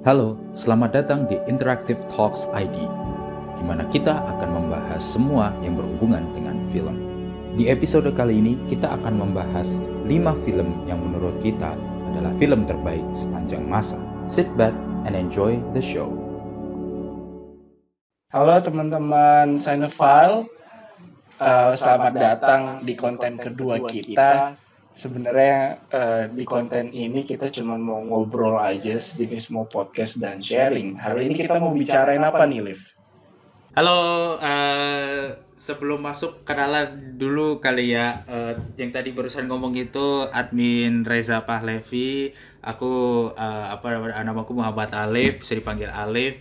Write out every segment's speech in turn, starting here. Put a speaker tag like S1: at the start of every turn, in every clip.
S1: Halo, selamat datang di Interactive Talks ID, di mana kita akan membahas semua yang berhubungan dengan film. Di episode kali ini, kita akan membahas 5 film yang menurut kita adalah film terbaik sepanjang masa. Sit back and enjoy the show.
S2: Halo teman-teman Cinephile, selamat datang di konten kedua kita. Sebenarnya di konten ini kita cuma mau ngobrol aja, sejenis mau podcast dan sharing. Hari ini kita mau bicarain apa nih, Liv?
S1: Halo, sebelum masuk kenalan dulu kali ya. Yang tadi barusan ngomong itu admin Reza Pahlevi. Aku namaku Muhammad Alif, bisa dipanggil Alif.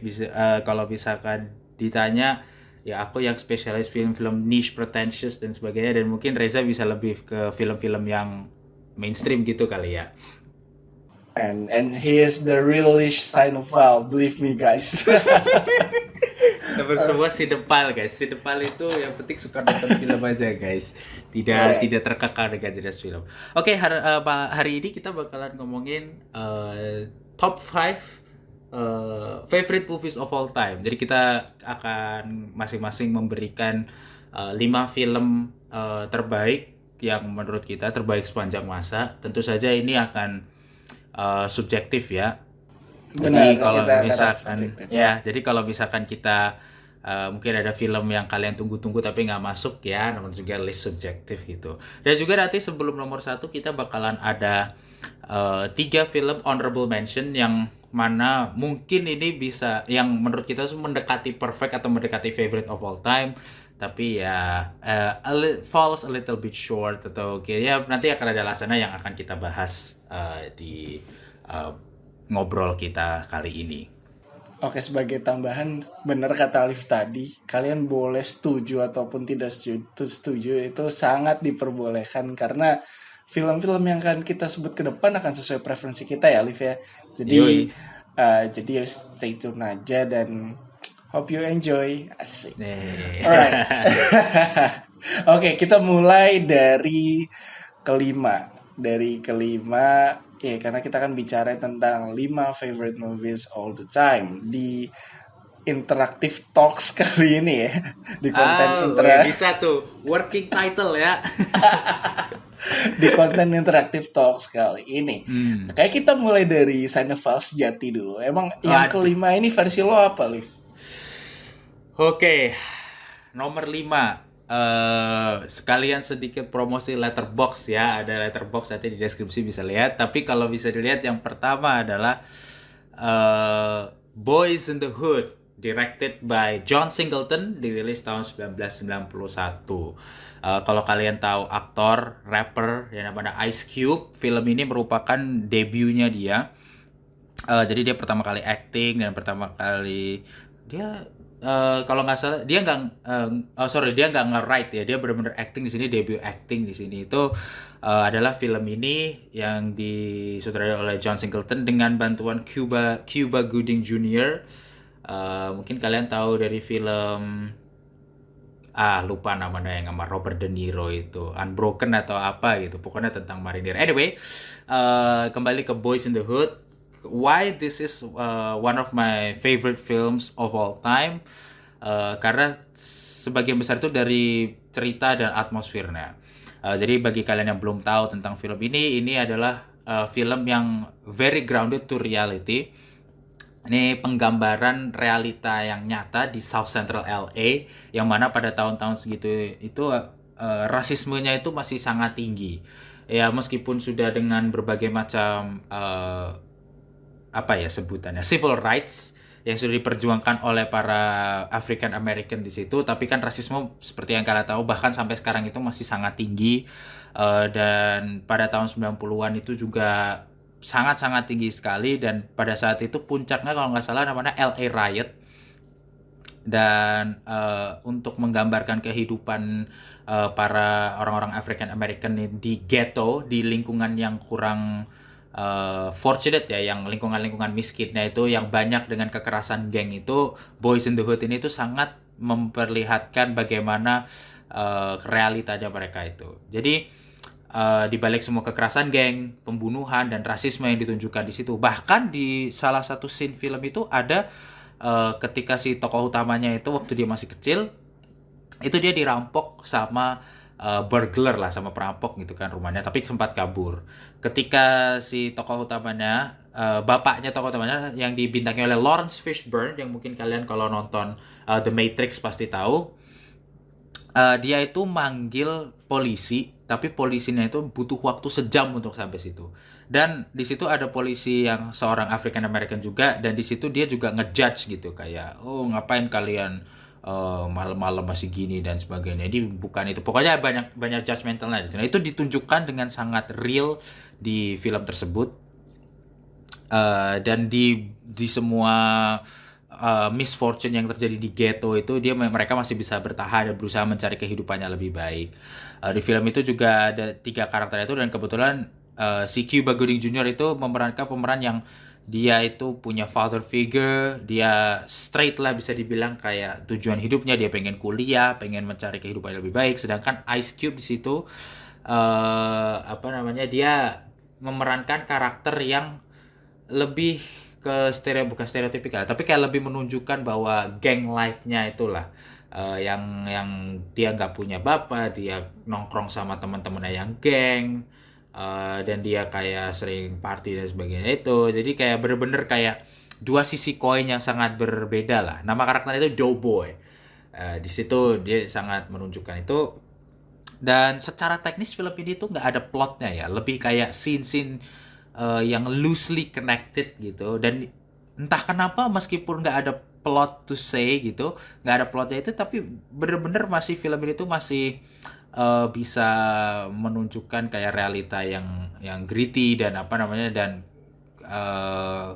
S1: Kalau misalkan ditanya, ya aku yang spesialis film-film niche, pretentious dan sebagainya. Dan mungkin Reza bisa lebih ke film-film yang mainstream gitu kali ya.
S2: And he is the realish Cinephile, believe me guys.
S1: Kita semua sinetpal guys. Sinetpal itu yang penting suka nonton film aja guys. Tidak terkekang dengan jenis film. Oke, hari ini kita bakalan ngomongin top 5 favorite movies of all time. Jadi kita akan masing-masing memberikan 5 film terbaik yang menurut kita terbaik sepanjang masa. Tentu saja ini akan subjektif ya. Jadi kalau misalkan kita mungkin ada film yang kalian tunggu-tunggu tapi nggak masuk ya, namun juga list subjektif gitu. Dan juga nanti sebelum nomor 1 kita bakalan ada 3 film honorable mention yang mana mungkin ini bisa yang menurut kita mendekati perfect atau mendekati favorite of all time, tapi ya falls a little bit short atau ya nanti akan ada alasannya yang akan kita bahas di ngobrol kita kali ini.
S2: Oke, sebagai tambahan, benar kata Alif tadi, kalian boleh setuju ataupun tidak setuju itu sangat diperbolehkan karena film-film yang akan kita sebut ke depan akan sesuai preferensi kita ya, Alif ya. Jadi stay tune aja dan hope you enjoy. Asik. Alright. Oke, kita mulai dari kelima. Ya, karena kita akan bicara tentang 5 favorite movies all the time di Interactive Talks kali ini ya. Di konten
S1: bisa tuh working title ya.
S2: Di konten Interactive Talks kali ini. Kayak kita mulai dari Cinephile sejati dulu. Emang yang kelima ini versi lo apa, Liv?
S1: Oke. Nomor 5. Sekalian sedikit promosi Letterboxd ya, ada Letterboxd nanti di deskripsi bisa lihat. Tapi kalau bisa dilihat yang pertama adalah Boys in the Hood, directed by John Singleton, dirilis tahun 1991. Kalau kalian tahu aktor, rapper yang namanya Ice Cube, film ini merupakan debutnya dia. Jadi dia pertama kali acting dan pertama kali dia kalau nggak salah dia nggak nge-write ya, dia benar-benar acting di sini, debut acting di sini itu adalah film ini yang disutradarai oleh John Singleton dengan bantuan Cuba Gooding Jr. Mungkin kalian tahu dari film lupa namanya yang sama Robert De Niro itu, Unbroken atau apa gitu, pokoknya tentang marinir. Anyway, kembali ke Boys in the Hood. Why this is one of my favorite films of all time? Karena sebagian besar itu dari cerita dan atmosfernya. Jadi bagi kalian yang belum tahu tentang film ini adalah film yang very grounded to reality. Ini penggambaran realita yang nyata di South Central LA, yang mana pada tahun-tahun segitu itu rasismenya itu masih sangat tinggi. Ya meskipun sudah dengan berbagai macam sebutannya civil rights yang sudah diperjuangkan oleh para African American di situ, tapi kan rasisme seperti yang kalian tahu bahkan sampai sekarang itu masih sangat tinggi, dan pada tahun 90-an itu juga sangat-sangat tinggi sekali, dan pada saat itu puncaknya kalau nggak salah namanya LA Riot. Dan untuk menggambarkan kehidupan para orang-orang African American di ghetto, di lingkungan yang kurang fortunate ya, yang lingkungan miskinnya itu yang banyak dengan kekerasan geng itu, Boys in the Hood ini tuh sangat memperlihatkan bagaimana realitanya mereka itu. Jadi di balik semua kekerasan geng, pembunuhan dan rasisme yang ditunjukkan di situ. Bahkan di salah satu scene film itu ada ketika si tokoh utamanya itu waktu dia masih kecil, itu dia dirampok sama burglar lah, sama perampok gitu kan rumahnya, tapi sempat kabur. Ketika si tokoh utamanya, bapaknya tokoh utamanya yang dibintangi oleh Lawrence Fishburne, yang mungkin kalian kalau nonton The Matrix pasti tahu, dia itu manggil polisi, tapi polisinya itu butuh waktu sejam untuk sampai situ. Dan di situ ada polisi yang seorang African American juga, dan di situ dia juga ngejudge gitu kayak, oh ngapain kalian malam-malam masih gini dan sebagainya. Ini bukan itu. Pokoknya banyak banyak judgmentalnya di situ. Nah, itu ditunjukkan dengan sangat real di film tersebut. Dan di semua misfortune yang terjadi di ghetto itu mereka masih bisa bertahan dan berusaha mencari kehidupannya lebih baik. Di film itu juga ada 3 karakter itu, dan kebetulan si Cuba Gooding Jr. itu memerankan pemeran yang dia itu punya father figure, dia straight lah bisa dibilang, kayak tujuan hidupnya dia pengen kuliah, pengen mencari kehidupan yang lebih baik. Sedangkan Ice Cube di situ apa namanya, dia memerankan karakter yang lebih ke bukan stereotipikal, tapi kayak lebih menunjukkan bahwa gang life-nya itulah, yang dia nggak punya bapak, dia nongkrong sama teman-temannya yang geng, dan dia kayak sering party dan sebagainya itu. Jadi kayak bener-bener kayak dua sisi koin yang sangat berbeda lah. Nama karakternya itu Doughboy. Di situ dia sangat menunjukkan itu. Dan secara teknis film ini tuh nggak ada plotnya ya, lebih kayak scene-scene yang loosely connected gitu. Dan entah kenapa meskipun nggak ada plot to say gitu, nggak ada plotnya itu, tapi bener-bener masih film ini tuh masih bisa menunjukkan kayak realita yang gritty dan apa namanya, dan eh,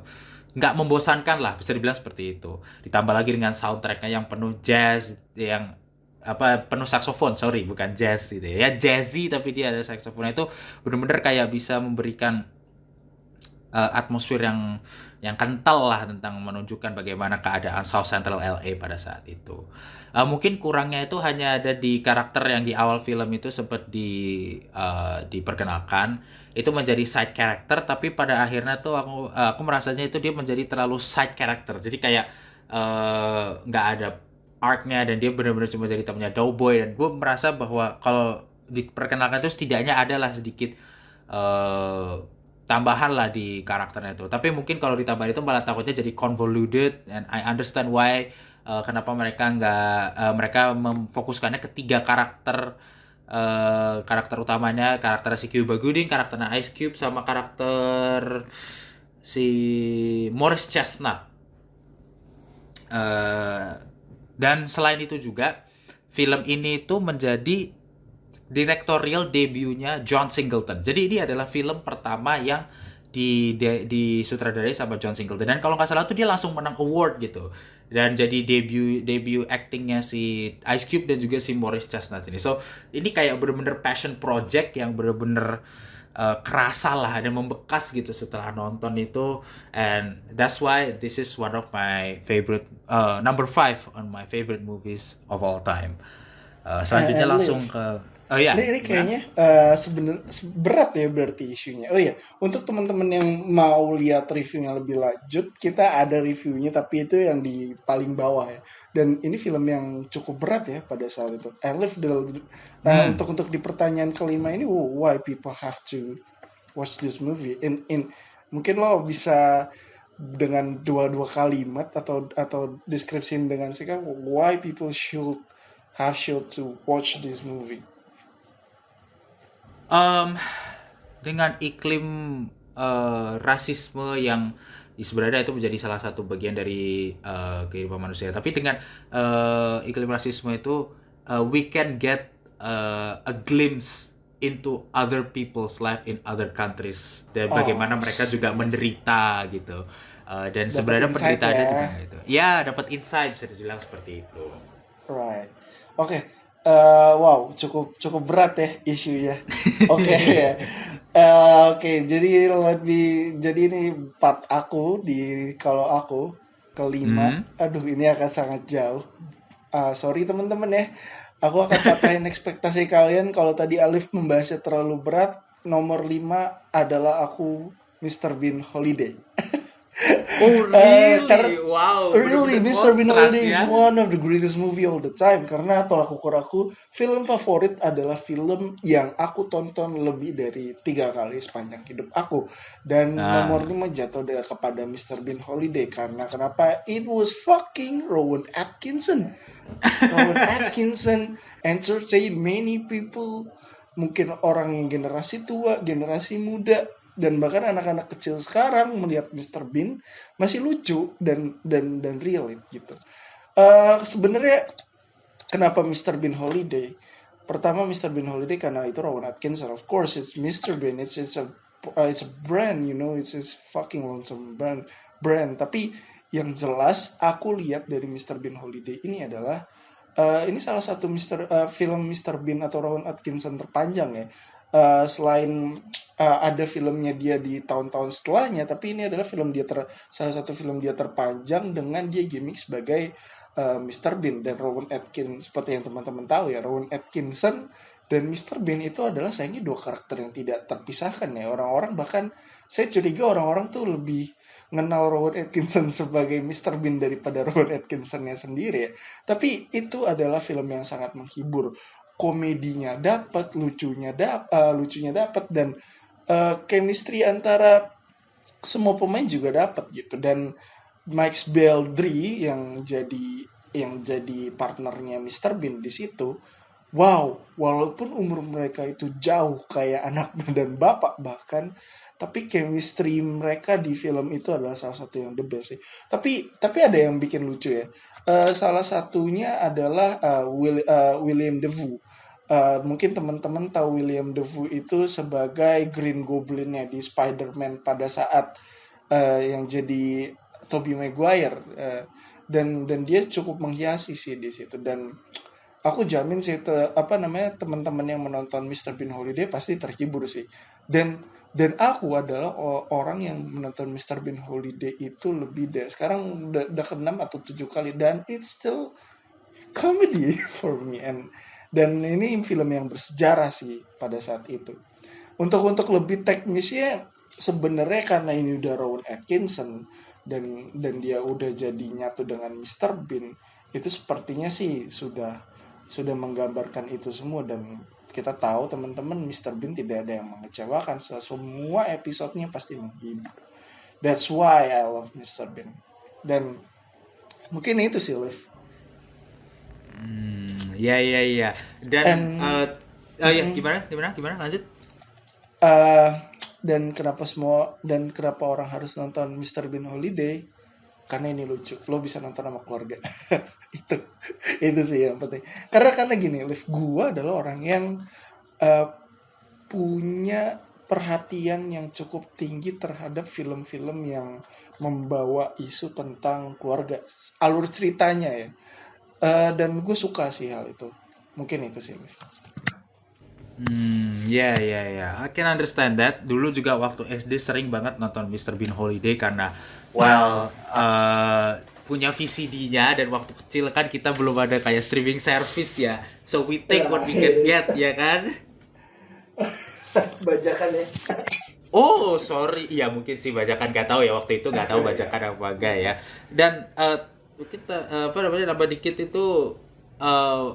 S1: nggak membosankan lah, bisa dibilang seperti itu. Ditambah lagi dengan soundtracknya yang penuh jazz, yang apa, penuh saksofon, sorry bukan jazz gitu ya, jazzy tapi dia ada saksofonnya, itu bener-bener kayak bisa memberikan atmosfer yang kental lah, tentang menunjukkan bagaimana keadaan South Central LA pada saat itu. Mungkin kurangnya itu hanya ada di karakter yang di awal film itu sempat diperkenalkan, itu menjadi side character, tapi pada akhirnya tuh aku merasanya itu dia menjadi terlalu side character. Jadi kayak nggak ada arc-nya, dan dia benar-benar cuma jadi temannya Doughboy. Dan gue merasa bahwa kalau diperkenalkan itu setidaknya adalah sedikit eh, tambahan lah di karakternya itu. Tapi mungkin kalau ditambahin itu malah takutnya jadi convoluted, and I understand why kenapa mereka memfokuskannya ke 3 karakter, karakter utamanya, karakter si Cuba Gooding, karakternya Ice Cube, sama karakter si Morris Chestnut. Eh, dan selain itu juga film ini tuh menjadi directorial debutnya John Singleton. Jadi ini adalah film pertama yang disutradarai sama John Singleton. Dan kalau nggak salah tuh dia langsung menang award gitu. Dan jadi debut actingnya si Ice Cube dan juga si Morris Chestnut ini. So ini kayak bener-bener passion project yang bener-bener kerasa lah dan membekas gitu setelah nonton itu. And that's why this is one of my favorite, number 5 on my favorite movies of all time. Selanjutnya langsung
S2: Liv,
S1: ke, oh ya,
S2: ini
S1: gimana?
S2: kayaknya berat ya berarti isunya. Oh iya, untuk teman-teman yang mau lihat reviewnya lebih lanjut, kita ada reviewnya, tapi itu yang di paling bawah ya. Dan ini film yang cukup berat ya pada saat itu. Liv,
S1: Hmm.
S2: untuk di pertanyaan kelima ini, why people have to watch this movie? Mungkin lo bisa dengan dua kalimat atau deskripsi dengan singkat, why people should to watch this movie.
S1: Em, dengan iklim rasisme yang sebenarnya itu menjadi salah satu bagian dari kehidupan manusia. Tapi dengan iklim rasisme itu, we can get a glimpse into other people's life in other countries, dan bagaimana
S2: Oh,
S1: mereka juga menderita gitu. Dan
S2: dapat
S1: sebenarnya
S2: insight
S1: penderitaannya juga
S2: ya.
S1: nggak itu. Ya, dapat insight, bisa dibilang seperti itu.
S2: Right. Oke. Wow, cukup cukup berat ya isunya. Oke. Oke, jadi ini part aku kalau aku kelima.
S1: Hmm.
S2: Aduh, ini akan sangat jauh. Sorry teman-teman ya. Aku akan patahin ekspektasi kalian kalau tadi Alif membahasnya terlalu berat. Nomor 5 adalah aku Mr. Bean Holiday.
S1: Oh
S2: Karena
S1: really? Wow,
S2: really
S1: bener-bener
S2: Mr. Bean
S1: kontras
S2: Holiday is
S1: ya.
S2: one of the greatest movie all the time. Karena tolak ukur aku, film favorit adalah film yang aku tonton lebih dari 3 kali sepanjang hidup aku. Dan nomor
S1: Nah,
S2: 5 jatuh kepada Mr. Bean Holiday. Karena kenapa? It was fucking Rowan Atkinson. Rowan Atkinson entertain many people, mungkin orang yang generasi tua, generasi muda, dan bahkan anak-anak kecil sekarang melihat Mr. Bean masih lucu dan real gitu. Sebenarnya kenapa Mr. Bean Holiday? Pertama Mr. Bean Holiday karena itu Rowan Atkinson. Of course it's Mr. Bean. It's a brand, you know, it's a fucking lonesome brand. Tapi yang jelas aku lihat dari Mr. Bean Holiday ini adalah ini salah satu film Mr. Bean atau Rowan Atkinson terpanjang ya. Selain ada filmnya dia di tahun-tahun setelahnya, tapi ini adalah salah satu film dia terpanjang dengan dia gimmick sebagai Mr. Bean dan Rowan Atkinson. Seperti yang teman-teman tahu ya, Rowan Atkinson dan Mr. Bean itu adalah sayangnya dua karakter yang tidak terpisahkan ya. Orang-orang bahkan saya curiga orang-orang tuh lebih mengenal Rowan Atkinson sebagai Mr. Bean daripada Rowan Atkinsonnya sendiri ya. Tapi itu adalah film yang sangat menghibur. Komedinya dapat, lucunya dapat, dan chemistry antara semua pemain juga dapat gitu. Dan Max Beldry yang jadi partnernya Mr. Bean di situ. Wow, walaupun umur mereka itu jauh kayak anak dan bapak bahkan, tapi chemistry mereka di film itu adalah salah satu yang the best sih. Tapi ada yang bikin lucu ya. Salah satunya adalah William Dafoe. Mungkin teman-teman tahu William Dafoe itu sebagai Green Goblin-nya di Spider-Man pada saat yang jadi Tobey Maguire, dan dia cukup menghiasi sih di situ. Dan aku jamin sih teman-teman yang menonton Mr. Bean Holiday pasti terhibur sih. Dan aku adalah orang yang menonton Mr. Bean Holiday itu lebih dari sekarang udah ke-6 atau 7 kali, dan it's still comedy for me. Dan ini film yang bersejarah sih pada saat itu. Untuk lebih teknisnya, sebenarnya karena ini udah Rowan Atkinson dan dia udah jadi nyatu dengan Mr. Bean, itu sepertinya sih sudah menggambarkan itu semua. Dan kita tahu teman-teman, Mr. Bean tidak ada yang mengecewakan. Semua episodenya pasti menghibur. That's why I love Mr. Bean. Dan mungkin itu sih, Liv.
S1: ya ya ya. Dan
S2: And
S1: ya
S2: mm-mm.
S1: gimana gimana gimana lanjut.
S2: Eh, dan kenapa orang harus nonton Mr. Bean Holiday? Karena ini lucu. Lo bisa nonton sama keluarga. itu itu sih yang penting. Karena gini, Liv, gua adalah orang yang eh, punya perhatian yang cukup tinggi terhadap film-film yang membawa isu tentang keluarga, alur ceritanya ya. Dan gue suka sih hal itu. Mungkin itu sih, Liv.
S1: Ya, ya, ya. I can understand that. Dulu juga waktu SD sering banget nonton Mr. Bean Holiday karena, well, punya VCD-nya dan waktu kecil kan kita belum ada kayak streaming service ya. So we take what we can get, ya kan?
S2: Bajakan ya.
S1: Oh, sorry. Iya, mungkin sih bajakan nggak tahu ya waktu itu nggak tahu bajakan apa enggak ya. Dan kita apa namanya nambah dikit itu eh,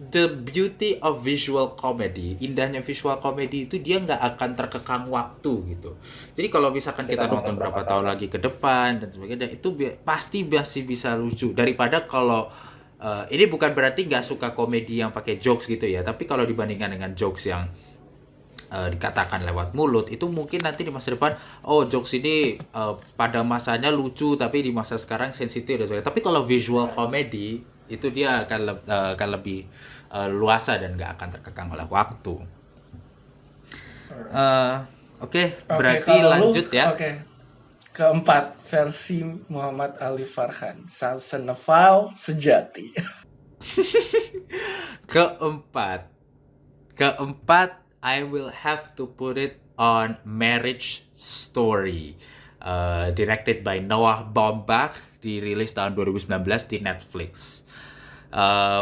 S1: the beauty of visual comedy, indahnya visual comedy itu dia nggak akan terkekang waktu gitu. Jadi kalau misalkan kita nonton berapa tahun lagi ke depan dan sebagainya, itu pasti masih bisa lucu daripada kalau ini bukan berarti nggak suka komedi yang pakai jokes gitu ya, tapi kalau dibandingkan dengan jokes yang dikatakan lewat mulut itu mungkin nanti di masa depan oh jokes ini pada masanya lucu tapi di masa sekarang sensitif dan sebagainya. Tapi kalau visual comedy itu dia akan lebih luasa dan nggak akan terkekang oleh waktu. Eh, Oke,
S2: Oke,
S1: berarti
S2: kalau lu,
S1: lanjut ya.
S2: oke. Keempat, versi Muhammad Ali Farhan, sang senefal sejati.
S1: Keempat, keempat, I will have to put it on Marriage Story. Directed by Noah Baumbach, dirilis tahun 2019 di Netflix.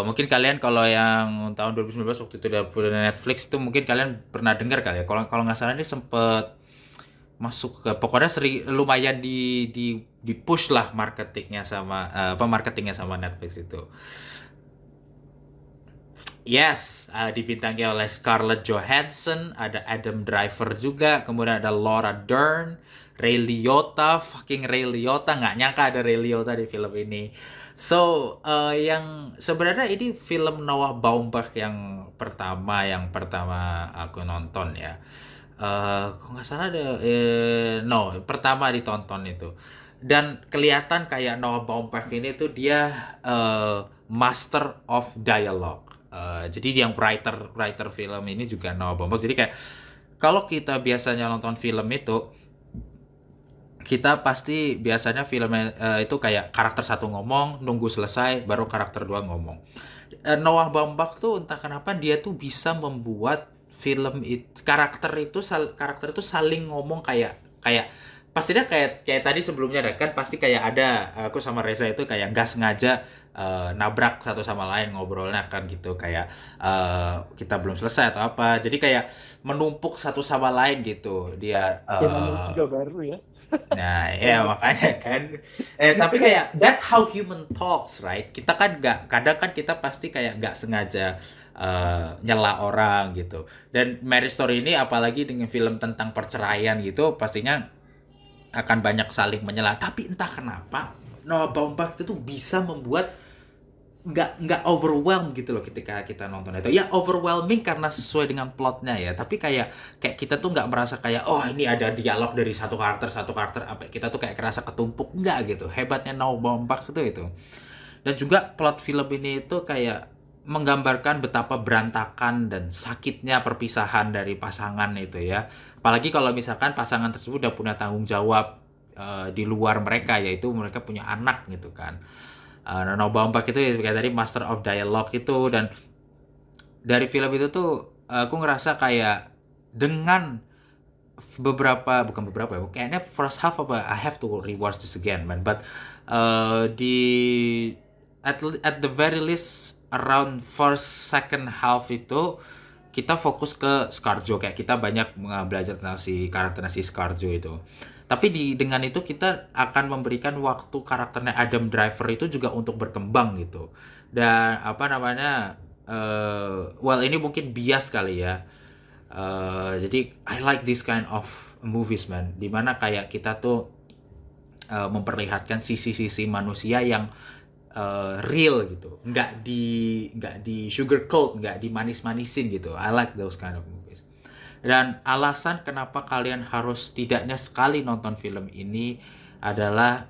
S1: Mungkin kalian kalau yang tahun 2019 waktu itu udah Netflix itu mungkin kalian pernah dengar kali ya. Kalau kalau nggak salah ini sempet masuk ke pokoknya lumayan di push lah marketingnya sama marketingnya sama Netflix itu. Yes, dibintangi oleh Scarlett Johansson, ada Adam Driver juga, kemudian ada Laura Dern, Ray Liotta, fucking Ray Liotta, nggak nyangka ada Ray Liotta di film ini. So, yang sebenarnya ini film Noah Baumbach yang pertama aku nonton ya. Kok nggak salah ada, no, pertama ditonton itu. Dan kelihatan kayak Noah Baumbach ini tuh dia master of dialogue. Jadi dia yang writer writer film ini juga Noah Baumbach. Jadi kayak kalau kita biasanya nonton film itu, kita pasti biasanya filmnya itu kayak karakter satu ngomong, nunggu selesai, baru karakter dua ngomong. Noah Baumbach tuh entah kenapa dia tuh bisa membuat film itu karakter itu saling ngomong kayak kayak pasti dia kayak kayak tadi sebelumnya ada kan pasti kayak ada aku sama Reza itu kayak nggak sengaja nabrak satu sama lain ngobrolnya kan gitu kayak kita belum selesai atau apa jadi kayak menumpuk satu sama lain gitu dia
S3: Ya namanya juga baru ya.
S1: nah ya makanya kan tapi kayak that's how human talks right kita kan nggak kadang kan kita pasti kayak nggak sengaja nyela orang gitu dan Marriage Story ini apalagi dengan film tentang perceraian gitu pastinya akan banyak saling menyela tapi entah kenapa Noah Baumbach itu tuh bisa membuat nggak overwhelm gitu loh ketika kita nonton itu ya overwhelming karena sesuai dengan plotnya ya tapi kayak kayak kita tuh nggak merasa kayak oh ini ada dialog dari satu karakter apa kita tuh kayak kerasa ketumpuk nggak gitu hebatnya Noah Baumbach itu dan juga plot film ini itu kayak menggambarkan betapa berantakan dan sakitnya perpisahan dari pasangan itu ya apalagi kalau misalkan pasangan tersebut udah punya tanggung jawab di luar mereka yaitu mereka punya anak gitu kan. Noah Baumbach itu ya, kayak tadi master of dialogue itu dan dari film itu tuh aku ngerasa kayak dengan bukan beberapa ya kayaknya first half apa I have to rewatch this again man but di at the very least around first second half itu kita fokus ke ScarJo kayak kita banyak belajar tentang si karakternya si ScarJo itu tapi dengan itu kita akan memberikan waktu karakternya Adam Driver itu juga untuk berkembang gitu. Dan apa namanya? Well ini mungkin bias kali ya. Jadi I like this kind of movies man. Dimana kayak kita tuh memperlihatkan sisi-sisi manusia yang real gitu. Nggak di sugarcoat, nggak dimanis-manisin gitu. I like those kind of movies. Dan alasan kenapa kalian harus tidaknya sekali nonton film ini adalah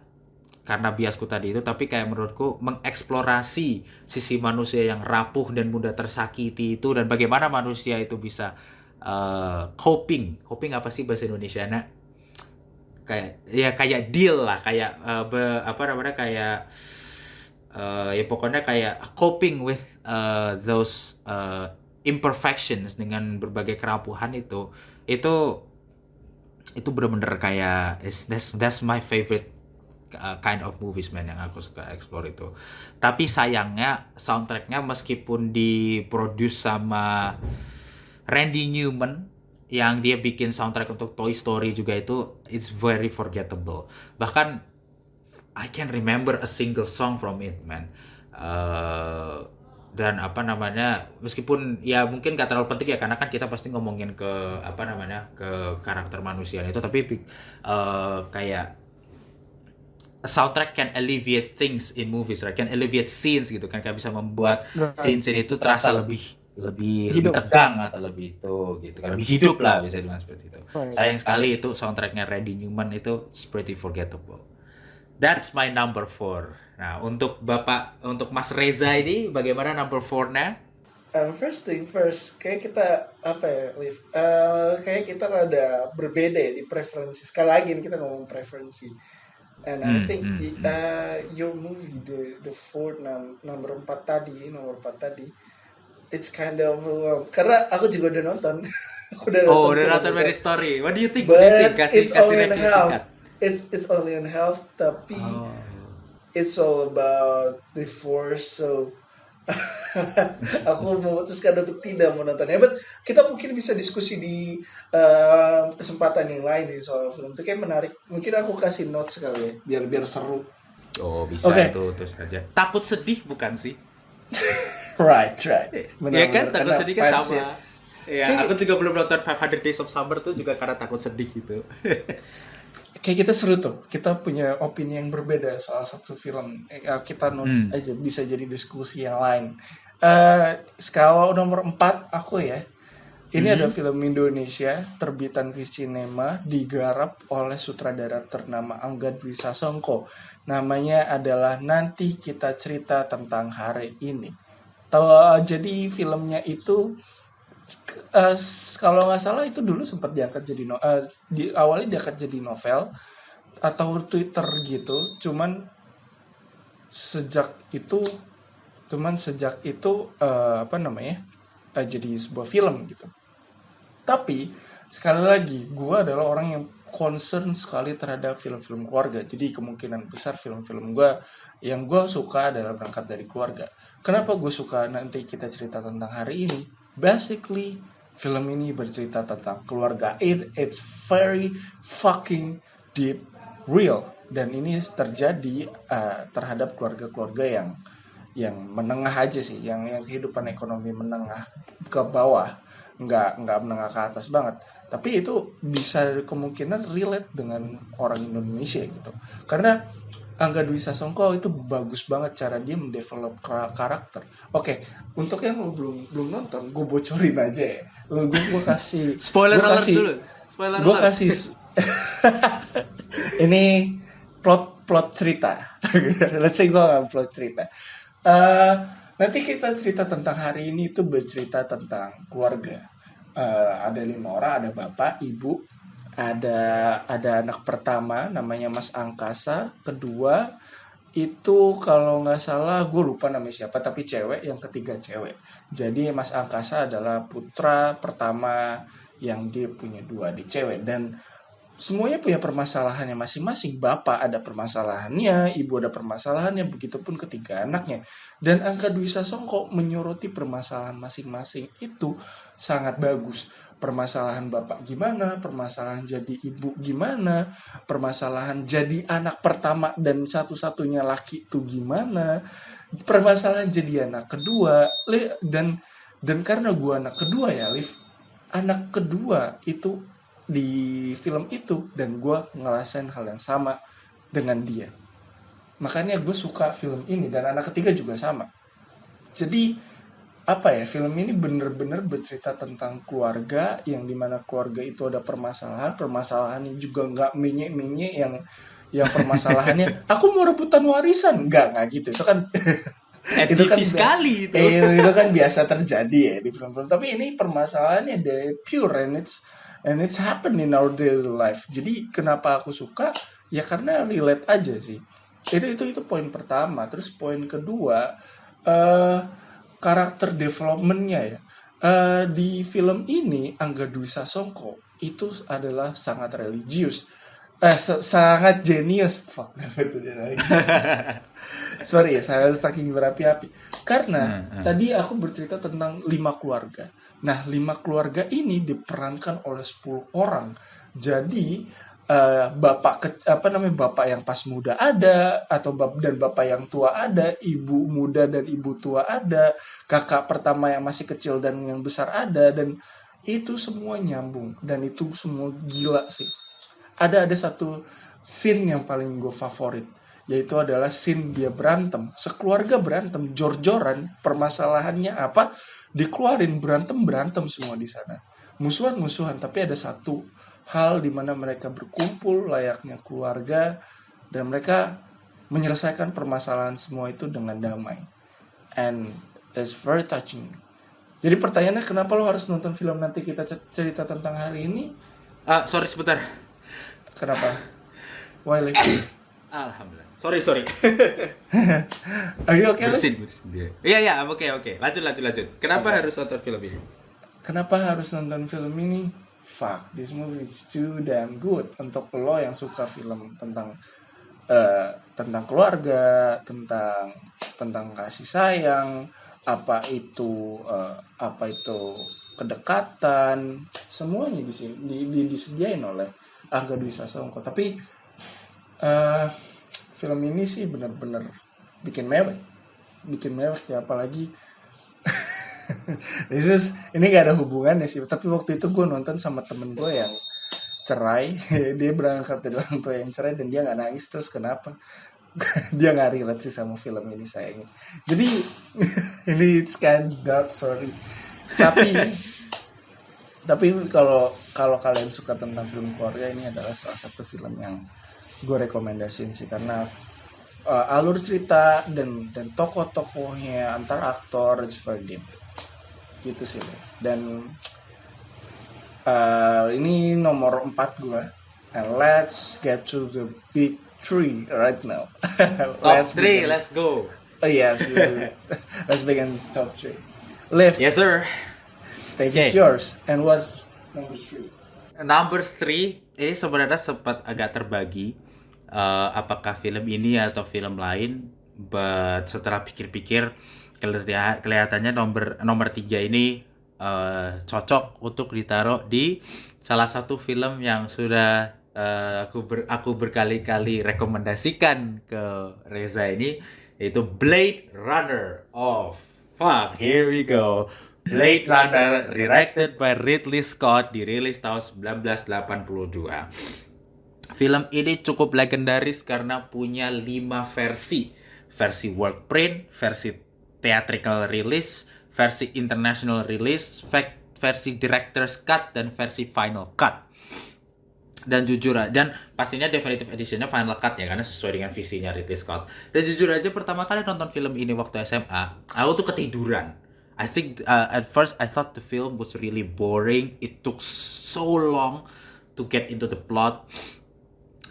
S1: karena biasku tadi itu, tapi kayak menurutku mengeksplorasi sisi manusia yang rapuh dan mudah tersakiti itu dan bagaimana manusia itu bisa coping. Coping apa sih bahasa Indonesianya? Kayak deal lah, kayak apa namanya kayak ya pokoknya kayak coping with those imperfections dengan berbagai kerapuhan itu bener-bener kayak that's my favorite kind of movies man yang aku suka explore itu. Tapi sayangnya soundtracknya meskipun diproduce sama Randy Newman yang dia bikin soundtrack untuk Toy Story juga itu it's very forgettable. Bahkan I can remember a single song from it man. Dan apa namanya meskipun ya mungkin gak terlalu penting ya karena kan kita pasti ngomongin ke apa namanya ke karakter manusia itu tapi kayak soundtrack can alleviate things in movies right can alleviate scenes gitu kan kayak bisa membuat scenes itu terasa lebih tegang atau lebih itu gitu kan lebih hidup lah bisa dibilang seperti itu. Sayang sekali itu soundtracknya Randy Newman itu pretty forgettable. That's my number 4. Nah, untuk Mas Reza ini bagaimana number 4-nya?
S2: First thing first, kayak kita apa ya, Liv? Kayak kita rada berbeda ya di preferensi. Sekali lagi nih kita ngomong preferensi. And I think your movie the fourth nomor 4 tadi, it's kind of karena aku juga udah nonton. Aku udah
S1: nonton Marriage Story. What do you think?
S2: Kasih review singkat. It's only in half, tapi it's all about divorce. So Aku memutuskan untuk tidak menontonnya. But kita mungkin bisa diskusi di kesempatan yang lain nih soal film itu kayak menarik. Mungkin aku kasih notes sekali ya, biar biar seru.
S1: Oh, bisa
S2: Oke,
S1: itu terus aja. Takut sedih bukan sih?
S2: right, right.
S1: Iya kan,
S2: Benar-benar
S1: takut
S2: karena
S1: sedih kan
S2: vibes
S1: sama.
S2: ya.
S1: Iya, aku
S2: Kayak
S1: juga belum nonton 500 Days of Summer tuh juga karena takut sedih gitu.
S2: kayak kita seru tuh. Kita punya opini yang berbeda soal satu film. Kita notes
S1: Hmm.
S2: aja bisa jadi diskusi yang lain. Skala nomor 4 aku ya. Ini ada
S1: Mhm.
S2: film Indonesia terbitan Cinema digarap oleh sutradara ternama Angga Dwi Sasongko. Namanya adalah Nanti Kita Cerita Tentang Hari Ini. Jadi filmnya itu eh, kalau nggak salah itu dulu sempat diangkat jadi awalnya diangkat jadi novel atau Twitter gitu. Sejak itu cuman sejak itu apa namanya? Jadi sebuah film gitu. Tapi sekali lagi, gue adalah orang yang concern sekali terhadap film-film keluarga. Jadi kemungkinan besar film-film gue yang gue suka adalah berangkat dari keluarga. Kenapa gue suka Nanti Kita Cerita Tentang Hari Ini? Basically, film ini bercerita tentang keluarga. It's very fucking deep, real. Dan ini terjadi terhadap keluarga-keluarga yang menengah aja sih, yang kehidupan ekonomi menengah ke bawah, nggak menengah ke atas banget. Tapi itu bisa kemungkinan relate dengan orang Indonesia gitu. Karena Angga Dwi Sasongko itu bagus banget cara dia mendevelop karakter. Oke, untuk yang lo belum belum nonton, gue bocorin aja ya. Gue kasih,
S1: Spoiler
S2: gue
S1: alert
S2: kasih,
S1: dulu. Spoiler
S2: gue
S1: alert.
S2: kasih ini plot plot cerita. Let's say gue nggak plot cerita. Eh, Nanti kita cerita tentang hari ini itu bercerita tentang keluarga. Ada 5 orang, ada bapak, ibu, ada anak pertama namanya Mas Angkasa, kedua itu kalau nggak salah gue lupa namanya siapa tapi cewek, yang ketiga cewek. Jadi Mas Angkasa adalah putra pertama yang dia punya dua adik cewek dan semuanya punya permasalahannya masing-masing. Bapak ada permasalahannya, ibu ada permasalahannya, begitupun ketiga anaknya. Dan Angka Dwi Sasongko menyoroti permasalahan masing-masing itu sangat bagus. Permasalahan bapak gimana, permasalahan jadi ibu gimana, permasalahan jadi anak pertama dan satu-satunya laki itu gimana, permasalahan jadi anak kedua, dan karena gua anak kedua ya, Liv, anak kedua itu di film itu dan gue ngerasain hal yang sama dengan dia. Makanya gue suka film ini dan anak ketiga juga sama. Jadi apa ya, film ini bener-bener bercerita tentang keluarga yang dimana keluarga itu ada permasalahan, permasalahannya juga nggak minye-minye yang permasalahannya aku mau rebutan warisan, nggak gitu, itu kan itu
S1: FTV
S2: kan
S1: sekali itu.
S2: itu kan biasa terjadi ya di film-film. Tapi ini permasalahannya dari pure and it's happen in our daily life. Jadi kenapa aku suka? Ya karena relate aja sih. Itu poin pertama. Terus poin kedua, eh karakter developmentnya ya. Di film ini Angga Dwi Sasongko itu adalah sangat religius. Sangat jenius. Fuck, kenapa tuh dia religius? Sorry ya, saya saking berapi-api. Karena
S1: Heeh, heeh.
S2: tadi aku bercerita tentang 5 keluarga. Nah, 5 keluarga ini diperankan oleh 10 orang. Jadi bapak yang pas muda ada, atau dan bapak yang tua ada, ibu muda dan ibu tua ada, kakak pertama yang masih kecil dan yang besar ada, dan itu semua nyambung dan itu semua gila sih. Ada satu scene yang paling gue favorit, yaitu adalah scene dia berantem, sekeluarga berantem jor-joran, permasalahannya apa dikeluarin, berantem semua di sana, musuhan-musuhan, tapi ada satu hal di mana mereka berkumpul layaknya keluarga dan mereka menyelesaikan permasalahan semua itu dengan damai, and it's very touching. Jadi pertanyaannya, kenapa lo harus nonton film Nanti Kita Cerita Tentang Hari Ini?
S1: Sorry sebentar.
S2: Kenapa? Why, Liv?
S1: Alhamdulillah. Sorry, sorry.
S2: Are you okay, Liv?
S1: Bersin, bersin dia. Iya, iya, oke, oke. Lanjut, lanjut, lanjut. Kenapa
S2: Oke.
S1: harus nonton film ini?
S2: Kenapa harus nonton film ini? Fuck, this movie is too damn good. Untuk lo yang suka film tentang keluarga, tentang kasih sayang, apa itu kedekatan, semuanya disediain oleh Angga Dwi Sasongko. Tapi eh, film ini sih benar-benar bikin mewek ya, apalagi ini gak ada hubungannya sih, tapi waktu itu gue nonton sama temen gue yang cerai. Dia berangkat dari orang tua yang cerai dan dia nggak nangis. Terus kenapa? Dia nggak relate sih sama film ini sayangnya. Jadi ini it's kind of dark, sorry. Tapi kalau kalau kalian suka tentang film Korea, ini adalah salah satu film yang gue rekomendasiin sih, karena alur cerita dan tokoh-tokohnya antar aktor it's very deep gitu sih. Dan ini nomor 4 gue. And let's get to the big three right now.
S1: Top 3, let's go.
S2: Oh yes, let's begin top 3. Liv,
S1: Yes sir.
S2: stage
S1: Okay.
S2: is yours. And what's number 3?
S1: Number 3 ini sebenarnya sempat agak terbagi apakah film ini atau film lain, but setelah pikir-pikir kelihatannya nomor 3 ini cocok untuk ditaruh di salah satu film yang sudah aku berkali-kali rekomendasikan ke Reza ini, yaitu Blade Runner. Oh fuck, here we go. Blade Runner, directed by Ridley Scott, dirilis tahun 1982. Film ini cukup legendaris karena punya 5 versi. Versi work print, versi theatrical release, versi international release, versi director's cut, dan versi final cut. Dan jujur aja, dan pastinya definitive editionnya final cut ya, karena sesuai dengan visinya Ridley Scott. Dan jujur aja, pertama kali nonton film ini waktu SMA, aku tuh ketiduran. I think at first I thought the film was really boring. It took so long to get into the plot.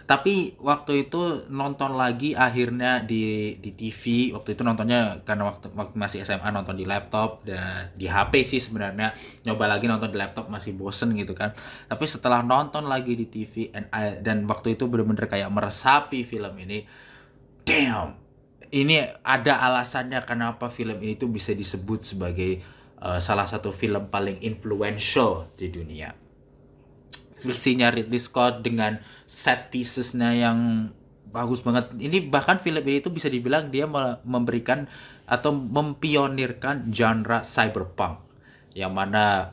S1: Tapi waktu itu nonton lagi akhirnya di TV. Waktu itu nontonnya karena waktu masih SMA, nonton di laptop dan di HP sih sebenarnya. Nyoba lagi nonton di laptop masih bosen gitu kan. Tapi setelah nonton lagi di TV dan waktu itu bener-bener kayak meresapi film ini. Damn, ini ada alasannya kenapa film ini tuh bisa disebut sebagai salah satu film paling influential di dunia. Visinya Ridley Scott dengan set piecesnya yang bagus banget. Ini bahkan film ini tuh bisa dibilang dia memberikan atau mempionirkan genre cyberpunk, yang mana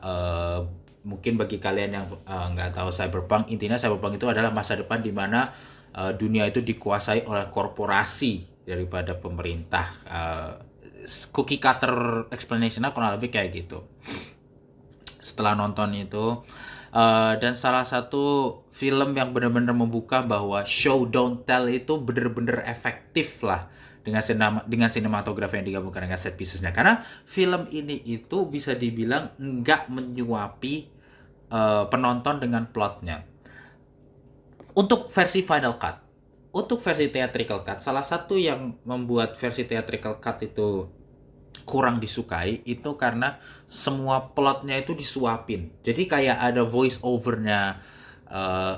S1: mungkin bagi kalian yang nggak tahu cyberpunk, intinya cyberpunk itu adalah masa depan di mana dunia itu dikuasai oleh korporasi daripada pemerintah. Cookie cutter explanation-nya kurang lebih kayak gitu. Setelah nonton itu, dan salah satu film yang benar-benar membuka bahwa show don't tell itu benar-benar efektif lah dengan sinematografi yang digabungkan dengan set piecesnya, karena film ini itu bisa dibilang nggak menyuapi penonton dengan plotnya. Untuk versi final cut, untuk versi theatrical cut, salah satu yang membuat versi theatrical cut itu kurang disukai itu karena semua plotnya itu disuapin. Jadi kayak ada voice overnya.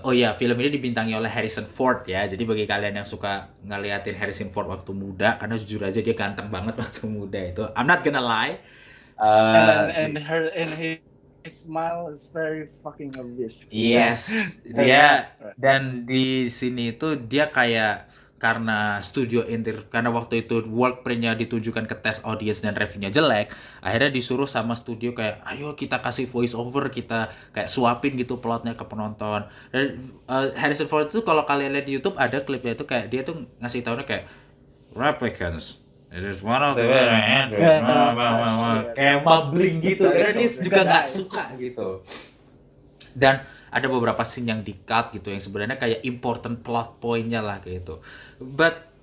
S1: Oh ya, film ini dibintangi oleh Harrison Ford ya. Jadi bagi kalian yang suka ngeliatin Harrison Ford waktu muda, karena jujur aja dia ganteng banget waktu muda itu. I'm not gonna lie.
S2: And his smile is very fucking obvious.
S1: Yes, dia dan di sini itu dia kayak, karena karena waktu itu work printnya ditujukan ke test audience dan reviewnya jelek, akhirnya disuruh sama studio kayak, ayo kita kasih voice over, kita kayak suapin gitu plotnya ke penonton. Dan Harrison Ford itu kalau kalian lihat di YouTube ada klipnya itu kayak dia tuh ngasih tahunya kayak, replicants, it is one of the kayak mumbling gitu, karena dia juga nggak suka gitu. Dan ada beberapa scene yang di-cut gitu yang sebenarnya kayak important plot point-nya lah kayak gitu. But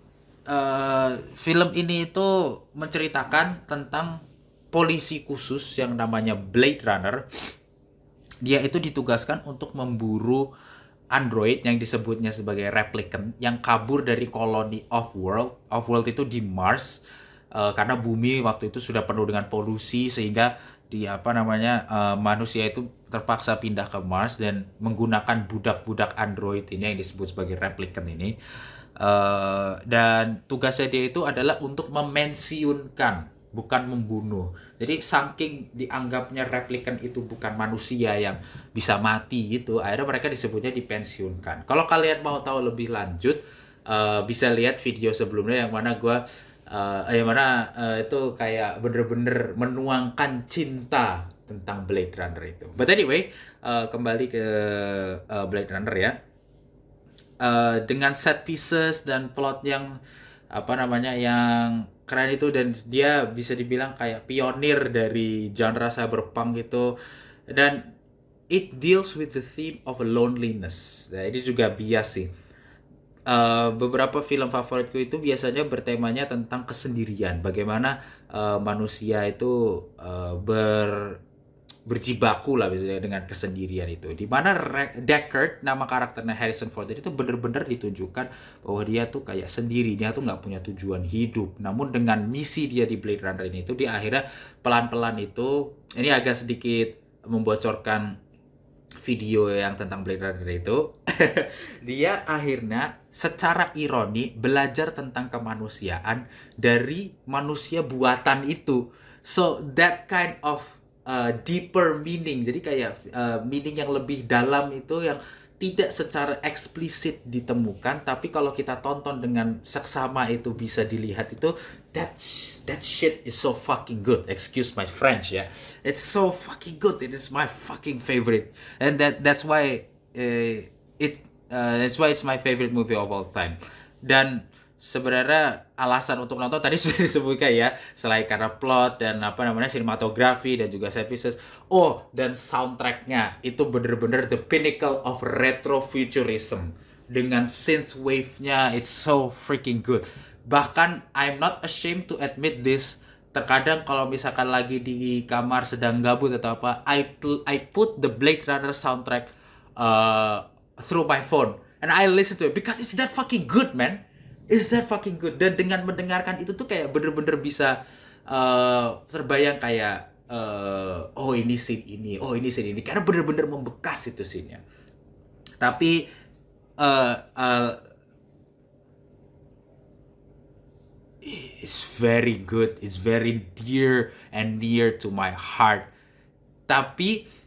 S1: film ini itu menceritakan tentang polisi khusus yang namanya Blade Runner. Dia itu ditugaskan untuk memburu android yang disebutnya sebagai replicant yang kabur dari koloni Offworld. Offworld itu di Mars, karena bumi waktu itu sudah penuh dengan polusi sehingga manusia itu terpaksa pindah ke Mars dan menggunakan budak-budak android ini yang disebut sebagai replicant ini. Dan tugasnya dia itu adalah untuk memensiunkan bukan membunuh. Jadi saking dianggapnya replikan itu bukan manusia yang bisa mati gitu, akhirnya mereka disebutnya dipensiunkan. Kalau kalian mau tahu lebih lanjut, bisa lihat video sebelumnya yang mana itu kayak bener-bener menuangkan cinta tentang Blade Runner itu. But anyway, kembali ke Blade Runner ya. Dengan set pieces dan plot yang yang keren itu, dan dia bisa dibilang kayak pionir dari genre cyberpunk gitu, dan it deals with the theme of loneliness. Nah, ini juga bias sih. Beberapa film favoritku itu biasanya bertemanya tentang kesendirian. Bagaimana manusia itu berjibaku lah misalnya dengan kesendirian itu. Di mana Deckard, nama karakternya Harrison Ford itu bener-bener ditunjukkan bahwa dia tuh kayak sendiri, dia tuh nggak punya tujuan hidup. Namun dengan misi dia di Blade Runner ini itu, dia akhirnya pelan-pelan itu, ini agak sedikit membocorkan video yang tentang Blade Runner itu, dia akhirnya secara ironi belajar tentang kemanusiaan dari manusia buatan itu. So that kind of deeper meaning, jadi kayak meaning yang lebih dalam itu yang tidak secara eksplisit ditemukan, tapi kalau kita tonton dengan seksama itu bisa dilihat itu, that shit is so fucking good. Excuse my French ya. It's so fucking good. It is my fucking favorite. And that's why it's my favorite movie of all time. Dan sebenarnya alasan untuk nonton tadi sudah disebutkan ya, selain karena plot dan sinematografi dan juga set pieces. Oh, dan soundtracknya itu bener-bener the pinnacle of retrofuturism dengan synthwave-nya. It's so freaking good. Bahkan I'm not ashamed to admit this, terkadang kalau misalkan lagi di kamar sedang gabut atau apa, I put the Blade Runner soundtrack through my phone and I listen to it because it's that fucking good, man. Is that fucking good. Dan dengan mendengarkan itu tuh kayak bener-bener bisa terbayang kayak oh ini scene ini, oh ini scene ini, karena bener-bener membekas itu scene-nya. Tapi it's very good, it's very dear and near to my heart. Tapi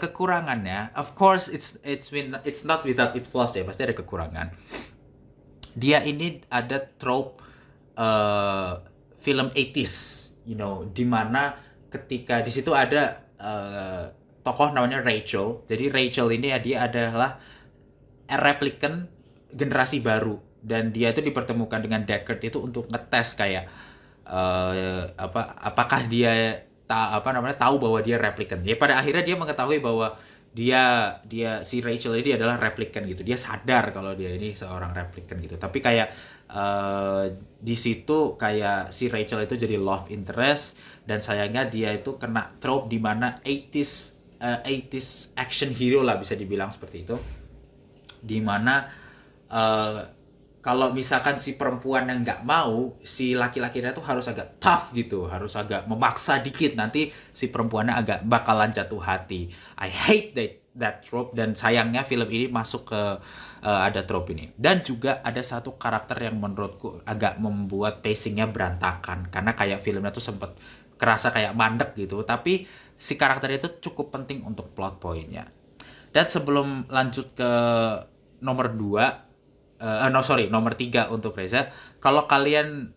S1: kekurangannya, of course it's not without its flaws ya, pasti ada kekurangan. Dia ini ada trope film 80s, di mana ketika di situ ada tokoh namanya Rachel. Jadi Rachel ini dia adalah replicant generasi baru, dan dia itu dipertemukan dengan Deckard itu untuk ngetes kayak apakah dia tahu bahwa dia replicant. Ya pada akhirnya dia mengetahui bahwa dia si Rachel ini adalah replicant gitu. Dia sadar kalau dia ini seorang replicant gitu. Tapi kayak di situ kayak si Rachel itu jadi love interest, dan sayangnya dia itu kena trope di mana 80s action hero lah bisa dibilang seperti itu. Di mana kalau misalkan si perempuan yang nggak mau, si laki-lakinya tuh harus agak tough gitu, harus agak memaksa dikit, nanti si perempuannya agak bakalan jatuh hati. I hate that trope, dan sayangnya film ini masuk ke ada trope ini. Dan juga ada satu karakter yang menurutku agak membuat pacingnya berantakan, karena kayak filmnya tuh sempet kerasa kayak mandek gitu, tapi si karakter itu cukup penting untuk plot point-nya. Dan sebelum lanjut ke nomor 2, nomor 3 untuk Reza. Kalau kalian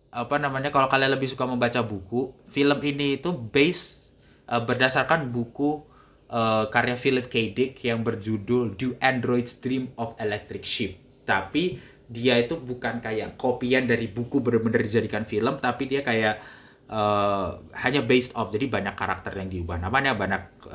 S1: kalau kalian lebih suka membaca buku, film ini itu berdasarkan buku karya Philip K. Dick yang berjudul Do Androids Dream of Electric Sheep. Tapi dia itu bukan kayak kopian dari buku benar-benar dijadikan film, tapi dia kayak hanya based off. Jadi banyak karakter yang diubah namanya, banyak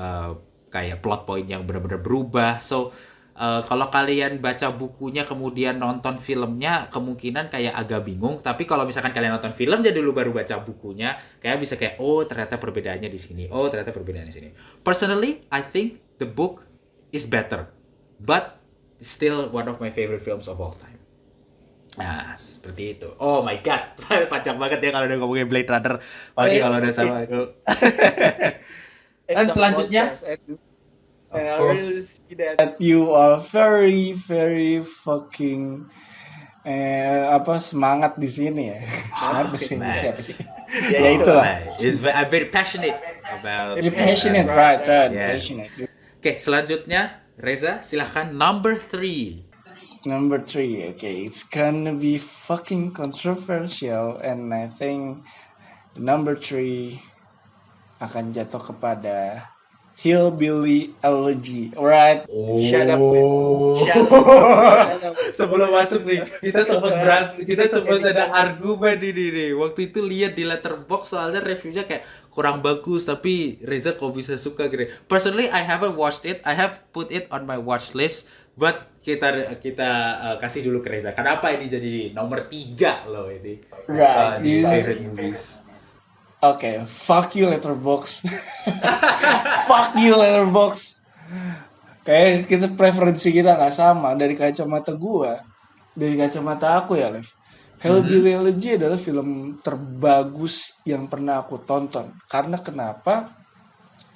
S1: kayak plot point yang benar-benar berubah. So kalau kalian baca bukunya kemudian nonton filmnya, kemungkinan kayak agak bingung. Tapi kalau misalkan kalian nonton film jadi dulu baru baca bukunya, kayak bisa kayak oh ternyata perbedaannya di sini, oh ternyata perbedaannya di sini. Personally, I think the book is better, but still one of my favorite films of all time. Nah, seperti itu. Oh my god, panjang banget ya kalau udah ngomongin Blade Runner. Apalagi kalau udah sama aku. Dan selanjutnya,
S2: and I really see that you are very, very fucking apa semangat di sini ya. Semangat di sini
S1: Nice.
S2: siapa sih?
S1: Ya
S2: Ya
S1: itu
S2: itulah.
S1: lah. I'm very passionate about
S2: You're
S1: this.
S2: passionate, right?
S1: Yeah.
S2: Passionate.
S1: Oke, selanjutnya Reza, silahkan number 3.
S2: Number 3, okay, it's gonna be fucking controversial, and I think number 3 akan jatuh kepada Hillbilly Elegy, alright? Shut up, man. Shut up.
S1: Sebelum masuk nih, kita sempat ada argumen ini nih. Waktu itu lihat di Letterboxd soalnya reviewnya kayak kurang bagus, tapi Reza kok bisa suka gitu. Personally, I haven't watched it. I have put it on my watch list, but kita kasih dulu ke Reza. Kenapa ini jadi nomor 3 loh ini?
S2: Right,
S1: Di
S2: this-
S1: favorite movies.
S2: Oke, fuck you Letterboxd. Fuck you Letterboxd. Kayak kita preferensi kita nggak sama. Dari kacamata gua, dari kacamata aku ya, Lev. Hillbilly Elegy adalah film terbagus yang pernah aku tonton. Karena kenapa?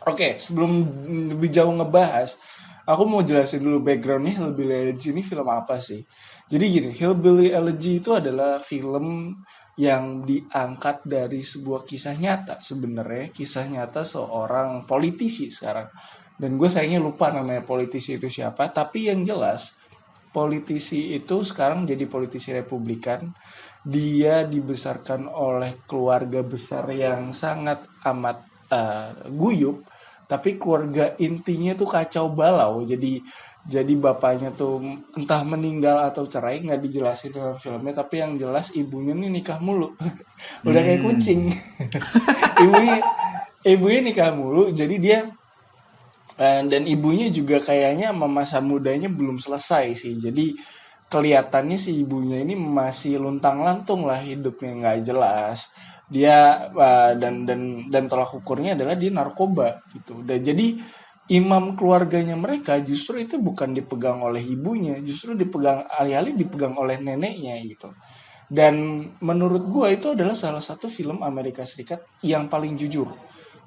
S2: Oke, sebelum lebih jauh ngebahas, aku mau jelasin dulu backgroundnya Hillbilly Elegy ini film apa sih. Jadi gini, Hillbilly Elegy itu adalah film yang diangkat dari sebuah kisah nyata sebenarnya, kisah nyata seorang politisi sekarang. Dan gue sayangnya lupa namanya politisi itu siapa, tapi yang jelas politisi itu sekarang jadi politisi Republikan. Dia dibesarkan oleh keluarga besar yang sangat amat guyup, tapi keluarga intinya tuh kacau balau. Jadi bapaknya tuh entah meninggal atau cerai, nggak dijelasin dalam filmnya, tapi yang jelas ibunya nih nikah mulu. Udah kayak kucing. ibunya nikah mulu, jadi dia dan ibunya juga kayaknya sama masa mudanya belum selesai sih. Jadi kelihatannya si ibunya ini masih luntang-lantung lah hidupnya, nggak jelas. Dia dan tolak ukurnya adalah dia narkoba gitu. Dan jadi imam keluarganya mereka justru itu bukan dipegang oleh ibunya, justru dipegang alih-alih dipegang oleh neneknya gitu. Dan menurut gua itu adalah salah satu film Amerika Serikat yang paling jujur.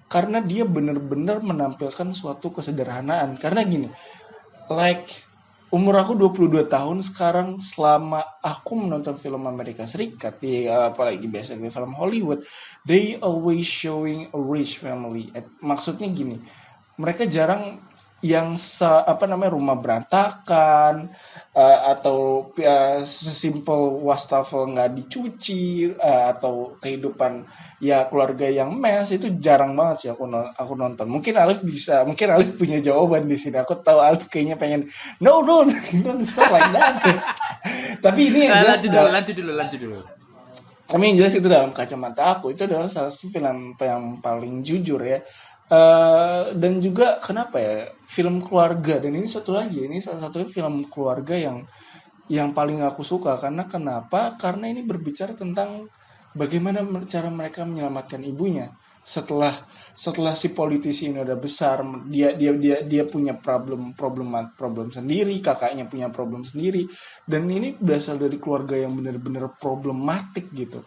S2: Karena dia benar-benar menampilkan suatu kesederhanaan. Karena gini, like umur aku 22 tahun sekarang, selama aku menonton film Amerika Serikat, apalagi biasanya film Hollywood, they always showing a rich family. Maksudnya gini, mereka jarang yang rumah berantakan, atau sesimpel wastafel nggak dicuci, atau kehidupan ya keluarga yang mess, itu jarang banget sih aku nonton. Mungkin Alif punya jawaban di sini. Aku tahu Alif kayaknya pengen no don't stop like that. Tapi ini yang jelas
S1: Lanjut dulu.
S2: Tapi yang jelas itu dalam kacamata aku itu adalah salah satu film yang paling jujur ya. Dan juga kenapa ya, film keluarga. Dan ini salah satu film keluarga yang paling aku suka. Karena kenapa? Karena ini berbicara tentang bagaimana cara mereka menyelamatkan ibunya setelah si politisi ini udah besar. Dia punya problem sendiri, kakaknya punya problem sendiri, dan ini berasal dari keluarga yang benar-benar problematik gitu.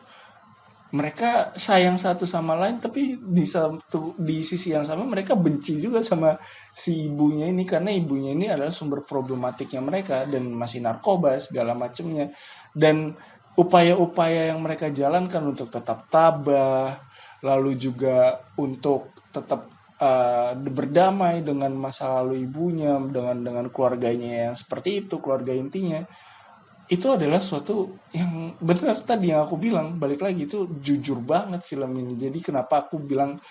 S2: Mereka sayang satu sama lain, tapi di sisi yang sama mereka benci juga sama si ibunya ini, karena ibunya ini adalah sumber problematiknya mereka dan masih narkoba segala macamnya. Dan upaya-upaya yang mereka jalankan untuk tetap tabah, lalu juga untuk tetap berdamai dengan masa lalu ibunya, dengan keluarganya yang seperti itu, keluarga intinya. Itu adalah suatu yang benar tadi yang aku bilang, balik lagi, itu jujur banget film ini. Jadi kenapa aku bilang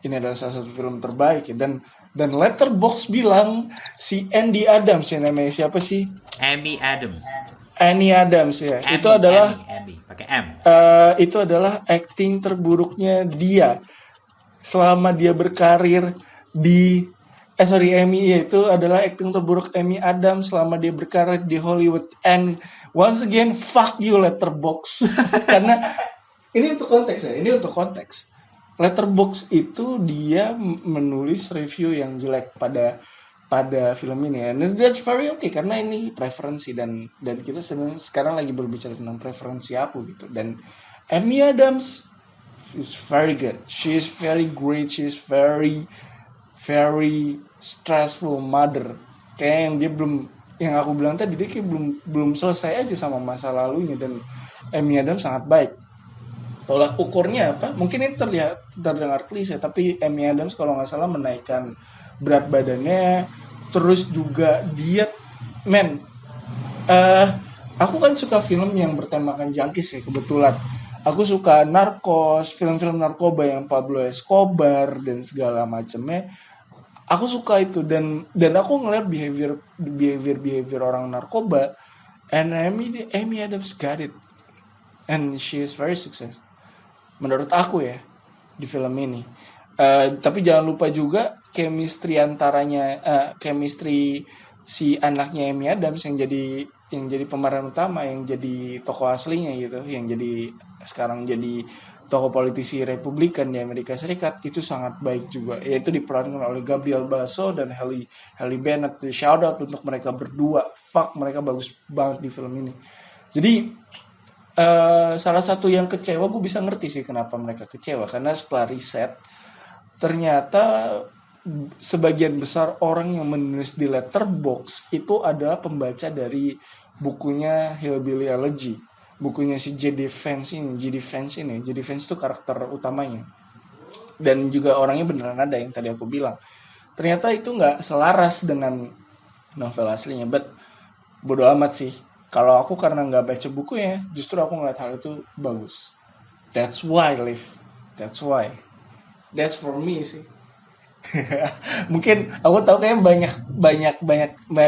S2: ini adalah salah satu film terbaik ya. Dan Letterboxd bilang si Andy Adams, ya namanya siapa sih?
S1: Amy Adams.
S2: Annie Adams ya.
S1: Amy,
S2: itu adalah
S1: Amy, pakai M.
S2: itu adalah acting terburuknya dia selama dia berkarir di Amy, itu adalah acting terburuk Amy Adams selama dia berkarir di Hollywood. And once again, fuck you Letterboxd. Karena ini untuk konteks. Letterboxd itu dia menulis review yang jelek pada film ini. And that's very okay, karena ini preferensi, dan kita sekarang lagi berbicara tentang preferensi aku gitu. Dan Amy Adams is very good. She is very great. She is very stressful mother. Kayaknya dia yang aku bilang tadi, dia kayak belum belum selesai aja sama masa lalunya. Dan Amy Adams sangat baik. Tolak ukurnya apa? Mungkin ini terdengar klise, tapi Amy Adams kalau nggak salah menaikkan berat badannya, terus juga diet. Men, eh aku kan suka film yang bertemakan junkies ya kebetulan. Aku suka narkos, film-film narkoba yang Pablo Escobar dan segala macamnya. Aku suka itu, dan aku ngeliat behavior orang narkoba, and Amy Adams got it, and she is very success menurut aku ya di film ini. Tapi jangan lupa juga chemistry antaranya, chemistry si anaknya Amy Adams yang jadi pemeran utama, yang jadi tokoh aslinya gitu, yang jadi sekarang jadi tokoh politisi Republikan di Amerika Serikat, itu sangat baik juga. Yaitu diperankan oleh Gabriel Basso dan Halle Bennett. Shout out untuk mereka berdua. Fuck, mereka bagus banget di film ini. Jadi salah satu yang kecewa, gue bisa ngerti sih kenapa mereka kecewa, karena setelah riset ternyata sebagian besar orang yang menulis di Letterboxd itu adalah pembaca dari bukunya Hillbilly Elegy, bukunya si J.D. Vance ini. J.D. Vance itu karakter utamanya, dan juga orangnya beneran ada yang tadi aku bilang. Ternyata itu nggak selaras dengan novel aslinya, but bodo amat sih. Kalau aku karena nggak baca bukunya, justru aku ngeliat hal itu bagus. That's why, Liv. That's why. That's for me sih. Mungkin aku tahu kayak banyak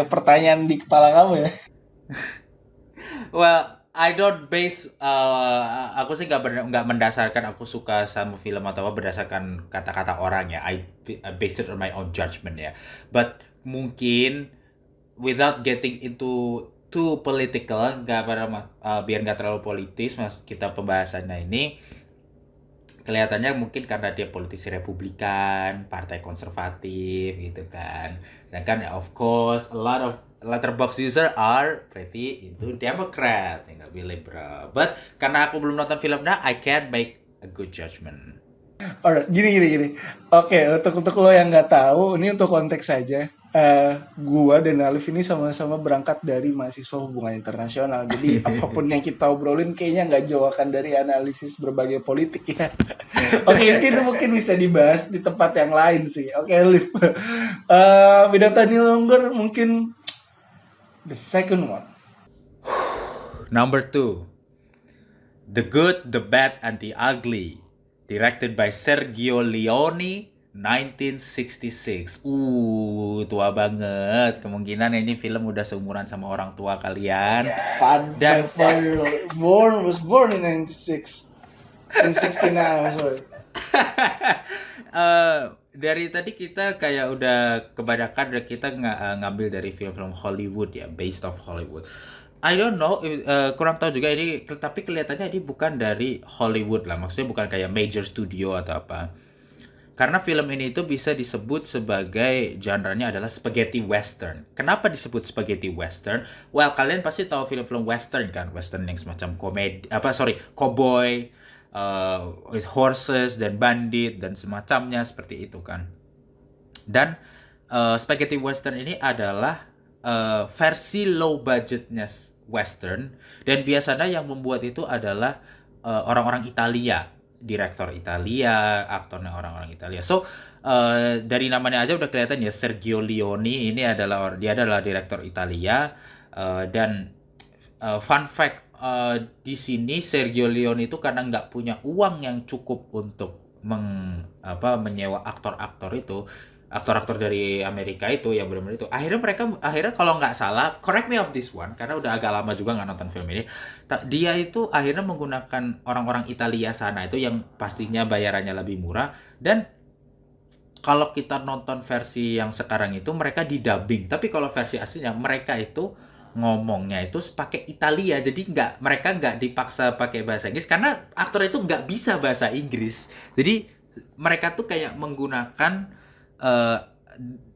S2: pertanyaan di kepala kamu ya.
S1: Well, I don't base aku sih nggak mendasarkan aku suka sama film atau apa berdasarkan kata-kata orang ya. I based it on my own judgment ya. But mungkin without getting into too political, biar nggak terlalu politis mas kita pembahasannya ini, kelihatannya mungkin karena dia politisi Republikan, partai konservatif gitu kan. Sedangkan of course a lot of letterbox user are pretty into Democrat, lebih liberal. But karena aku belum nonton filmnya, I can't make a good judgment.
S2: Alright, gini. Oke, untuk lo yang nggak tahu, ini untuk konteks saja. Gua dan Alif ini sama-sama berangkat dari mahasiswa hubungan internasional. Jadi apapun yang kita obrolin kayaknya nggak jauh akan dari analisis berbagai politik ya. Oke, mungkin bisa dibahas di tempat yang lain sih. Oke, Alif. Without any longer, mungkin the second one.
S1: Number 2, The Good, the Bad, and the Ugly, directed by Sergio Leone, 1966. Tua banget. Kemungkinan ini film udah seumuran sama orang tua kalian.
S2: My father was born in 96. In 69, I'm sorry.
S1: Dari tadi kita kayak udah kebanyakan kita ngambil dari film-film Hollywood ya, based of Hollywood. I don't know, kurang tahu juga ini, tapi kelihatannya ini bukan dari Hollywood lah, maksudnya bukan kayak major studio atau apa. Karena film ini itu bisa disebut sebagai genre-nya adalah spaghetti western. Kenapa disebut spaghetti western? Well, kalian pasti tahu film-film western kan, western yang semacam cowboy, with horses dan bandit dan semacamnya seperti itu kan. Dan spaghetti western ini adalah versi low budgetnya western, dan biasanya yang membuat itu adalah orang-orang Italia, direktor Italia, aktornya orang-orang Italia. So dari namanya aja udah kelihatan ya, Sergio Leone ini dia adalah direktor Italia. Dan fun fact, di sini Sergio Leone itu karena nggak punya uang yang cukup untuk menyewa aktor-aktor dari Amerika itu yang benar-benar itu. Akhirnya kalau nggak salah, correct me of this one, karena udah agak lama juga nggak nonton film ini. Dia itu akhirnya menggunakan orang-orang Italia sana itu yang pastinya bayarannya lebih murah. Dan kalau kita nonton versi yang sekarang itu mereka didubbing, tapi kalau versi aslinya mereka itu ngomongnya itu pakai Italia, jadi mereka nggak dipaksa pakai bahasa Inggris karena aktor itu nggak bisa bahasa Inggris. Jadi mereka tuh kayak menggunakan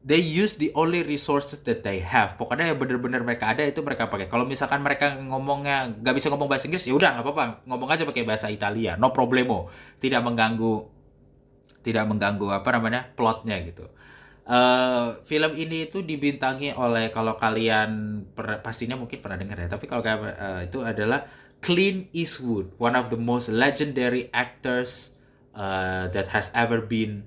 S1: they use the only resources that they have. Pokoknya yang bener-bener mereka ada itu mereka pakai. Kalau misalkan mereka ngomongnya nggak bisa ngomong bahasa Inggris, ya udah nggak apa-apa, ngomong aja pakai bahasa Italia, no problemo. Tidak mengganggu plotnya gitu. Film ini itu dibintangi oleh, kalau kalian pastinya mungkin pernah dengar ya, tapi kalau kayak itu adalah Clint Eastwood, one of the most legendary actors that has ever been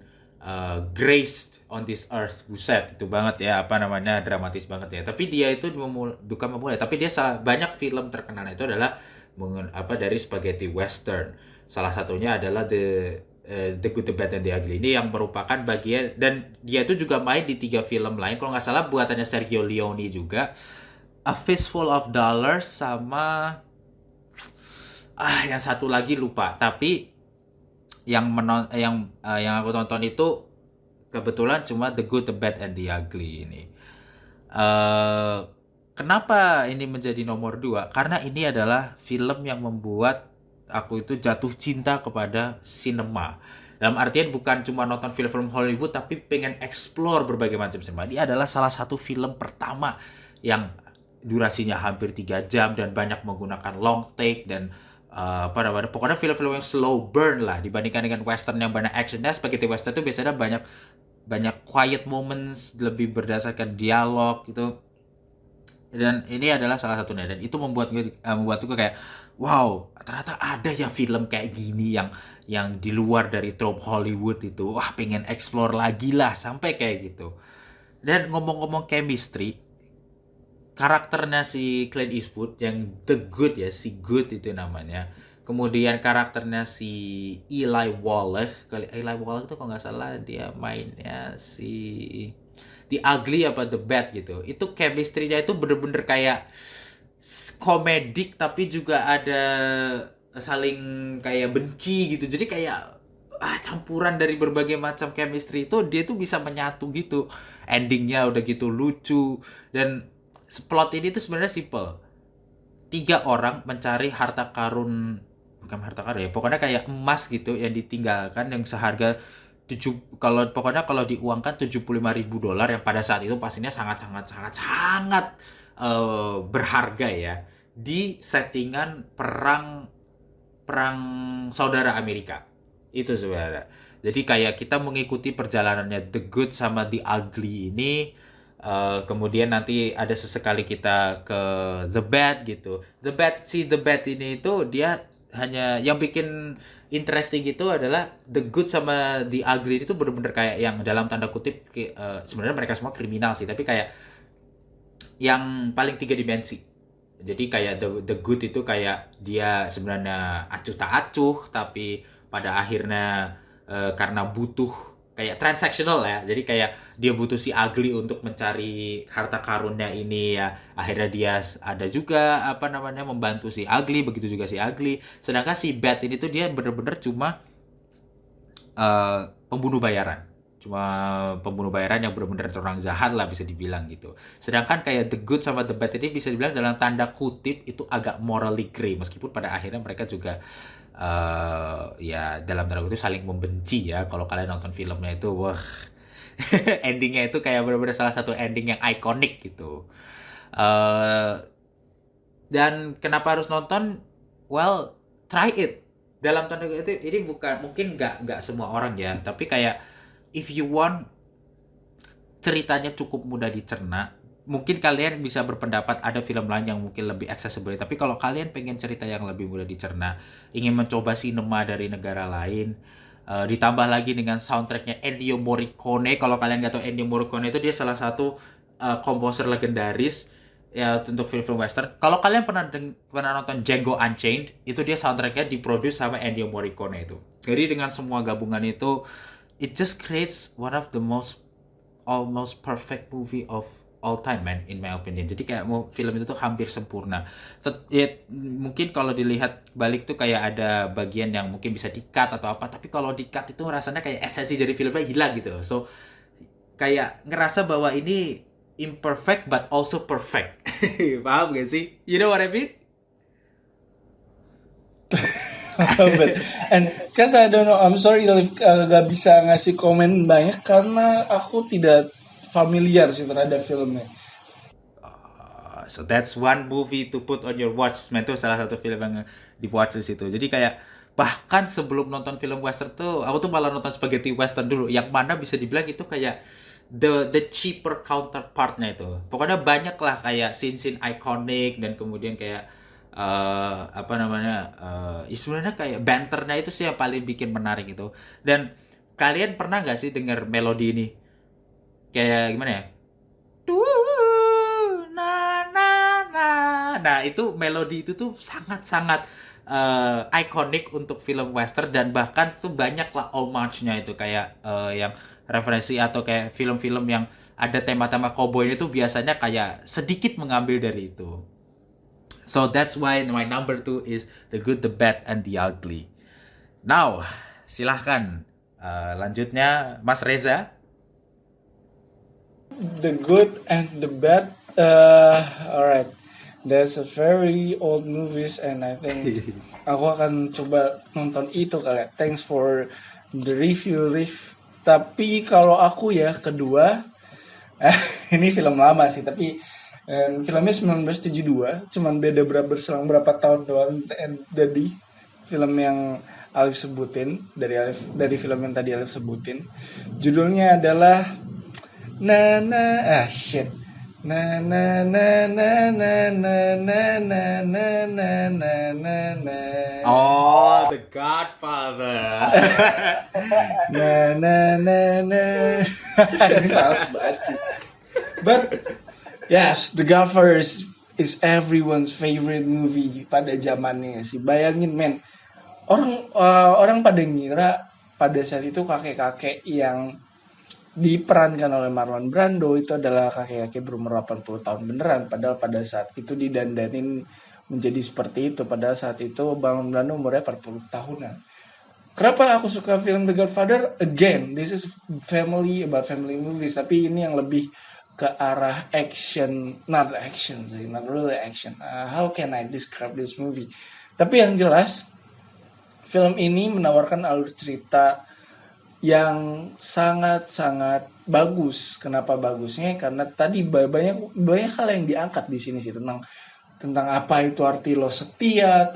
S1: graced on this earth. Buset, itu banget ya, apa namanya, dramatis banget ya. Tapi dia itu bukan memulai, tapi dia banyak film terkenal itu adalah dari spaghetti western. Salah satunya adalah The Good, The Bad, and The Ugly. Ini yang merupakan bagian, dan dia itu juga main di 3 film lain. Kalau nggak salah buatannya Sergio Leone juga. A Fistful of Dollars sama yang satu lagi lupa. Tapi yang aku tonton itu kebetulan cuma The Good, The Bad, and The Ugly ini. eh Kenapa ini menjadi nomor 2? Karena ini adalah film yang membuat aku itu jatuh cinta kepada sinema. Dalam artian bukan cuma nonton film-film Hollywood, tapi pengen explore berbagai macam sinema. Dia adalah salah satu film pertama yang durasinya hampir 3 jam dan banyak menggunakan long take dan apa namanya, pokoknya film-film yang slow burn lah dibandingkan dengan western yang banyak actionnya. Spaghetti western itu biasanya banyak banyak quiet moments, lebih berdasarkan dialog gitu, dan ini adalah salah satunya, dan itu membuatku kayak wow, ternyata ada ya film kayak gini yang di luar dari trope Hollywood itu. Wah, pengen explore lagi lah sampai kayak gitu. Dan ngomong-ngomong chemistry, karakternya si Clint Eastwood yang The Good ya, si Good itu namanya. Kemudian karakternya si Eli Wallach itu kalau nggak salah dia mainnya si The Ugly apa The Bad gitu. Itu chemistry-nya itu bener-bener kayak komedik, tapi juga ada saling kayak benci gitu. Jadi kayak campuran dari berbagai macam chemistry itu, dia tuh bisa menyatu gitu. Endingnya udah gitu lucu, dan plot ini tuh sebenarnya simple. 3 orang mencari harta karun, bukan harta karun ya, pokoknya kayak emas gitu yang ditinggalkan, yang seharga kalau pokoknya kalau diuangkan $75.000, yang pada saat itu pastinya sangat sangat sangat sangat berharga ya, di settingan perang perang saudara Amerika itu sebenarnya. Jadi kayak kita mengikuti perjalanannya The Good sama The Ugly ini. Kemudian nanti ada sesekali kita ke The Bad gitu. The Bad ini itu dia hanya yang bikin interesting itu adalah The Good sama The Ugly itu bener-bener kayak yang dalam tanda kutip sebenarnya mereka semua kriminal sih, tapi kayak yang paling 3 dimensi. Jadi kayak the Good itu kayak dia sebenarnya acuh tak acuh, tapi pada akhirnya karena butuh kayak transactional ya. Jadi kayak dia butuh si Ugly untuk mencari harta karunnya ini ya. Akhirnya dia ada juga apa namanya membantu si Ugly, begitu juga si Ugly. Sedangkan si Bad ini tuh dia bener-bener cuma pembunuh bayaran. Cuma pembunuh bayaran yang benar-benar orang jahat lah bisa dibilang gitu. Sedangkan kayak The Good sama The Bad ini bisa dibilang dalam tanda kutip itu agak morally gray, meskipun pada akhirnya mereka juga ya dalam tanda kutip saling membenci ya. Kalau kalian nonton filmnya itu, wah, endingnya itu kayak benar-benar salah satu ending yang ikonik gitu. Dan kenapa harus nonton? Well, try it. Dalam tanda kutip ini bukan, mungkin nggak semua orang ya, tapi kayak if you want ceritanya cukup mudah dicerna, mungkin kalian bisa berpendapat ada film lain yang mungkin lebih accessible. Tapi kalau kalian pengen cerita yang lebih mudah dicerna, ingin mencoba sinema dari negara lain, ditambah lagi dengan soundtracknya Ennio Morricone. Kalau kalian nggak tahu, Ennio Morricone itu dia salah satu komposer legendaris ya untuk film-film western. Kalau kalian pernah nonton Django Unchained, itu dia soundtracknya diproduce sama Ennio Morricone itu. Jadi dengan semua gabungan itu, it just creates one of the most almost perfect movie of all time man, in my opinion. Jadi kayak film itu tuh hampir sempurna. Mungkin kalau dilihat balik tuh kayak ada bagian yang mungkin bisa di-cut atau apa, tapi kalau di-cut itu rasanya kayak esensi dari filmnya hilang gitu loh. So kayak ngerasa bahwa ini imperfect but also perfect. Paham gak sih? You know what I mean?
S2: And cause I don't know, I'm sorry if gak bisa ngasih komen banyak karena aku tidak familiar sih terhadap filmnya.
S1: So that's one movie to put on your watch. Man, itu salah satu film yang di watchlist itu. Jadi kayak bahkan sebelum nonton film western tuh, aku tuh malah nonton spaghetti western dulu, yang mana bisa dibilang itu kayak the cheaper counterpartnya itu. Pokoknya banyak lah kayak scene-scene ikonik dan kemudian kayak apa namanya ya sebenarnya kayak banternya itu sih yang paling bikin menarik itu. Dan kalian pernah nggak sih dengar melodi ini? Kayak gimana ya? Tuh, na na na. Nah, itu melodi itu tuh sangat-sangat ikonik untuk film western dan bahkan tuh banyak lah homage-nya itu kayak yang referensi atau kayak film-film yang ada tema-tema cowboy itu biasanya kayak sedikit mengambil dari itu. So that's why my number two is The Good, the Bad, and the Ugly. Now, silahkan lanjutnya Mas Reza.
S2: The Good and the Bad. Alright. That's a very old movies and I think aku akan coba nonton itu kali ya. Thanks for the review, Rif. Tapi kalau aku ya kedua, ini film lama sih, tapi filmnya 1972, cuman beda berselang berapa tahun doang dari film yang Alif sebutin, dari film yang tadi Alif sebutin. Judulnya adalah shit. Na na na na na na na na na na na na na.
S1: Oh, The Godfather.
S2: Na na na na. Ini salah banget sih. But yes, The Godfather is everyone's favorite movie pada zamannya sih. Bayangin men, orang pada ngira pada saat itu kakek-kakek yang diperankan oleh Marlon Brando itu adalah kakek-kakek berumur 80 tahun beneran, padahal pada saat itu didandanin menjadi seperti itu, padahal saat itu Marlon Brando umurnya 40 tahunan. Kenapa aku suka film The Godfather? Again, this is about family movies, tapi ini yang lebih ke arah action, not really action. How can I describe this movie? Tapi yang jelas, film ini menawarkan alur cerita yang sangat-sangat bagus. Kenapa bagusnya? Karena tadi banyak hal yang diangkat di sini sih tentang apa itu arti lo setia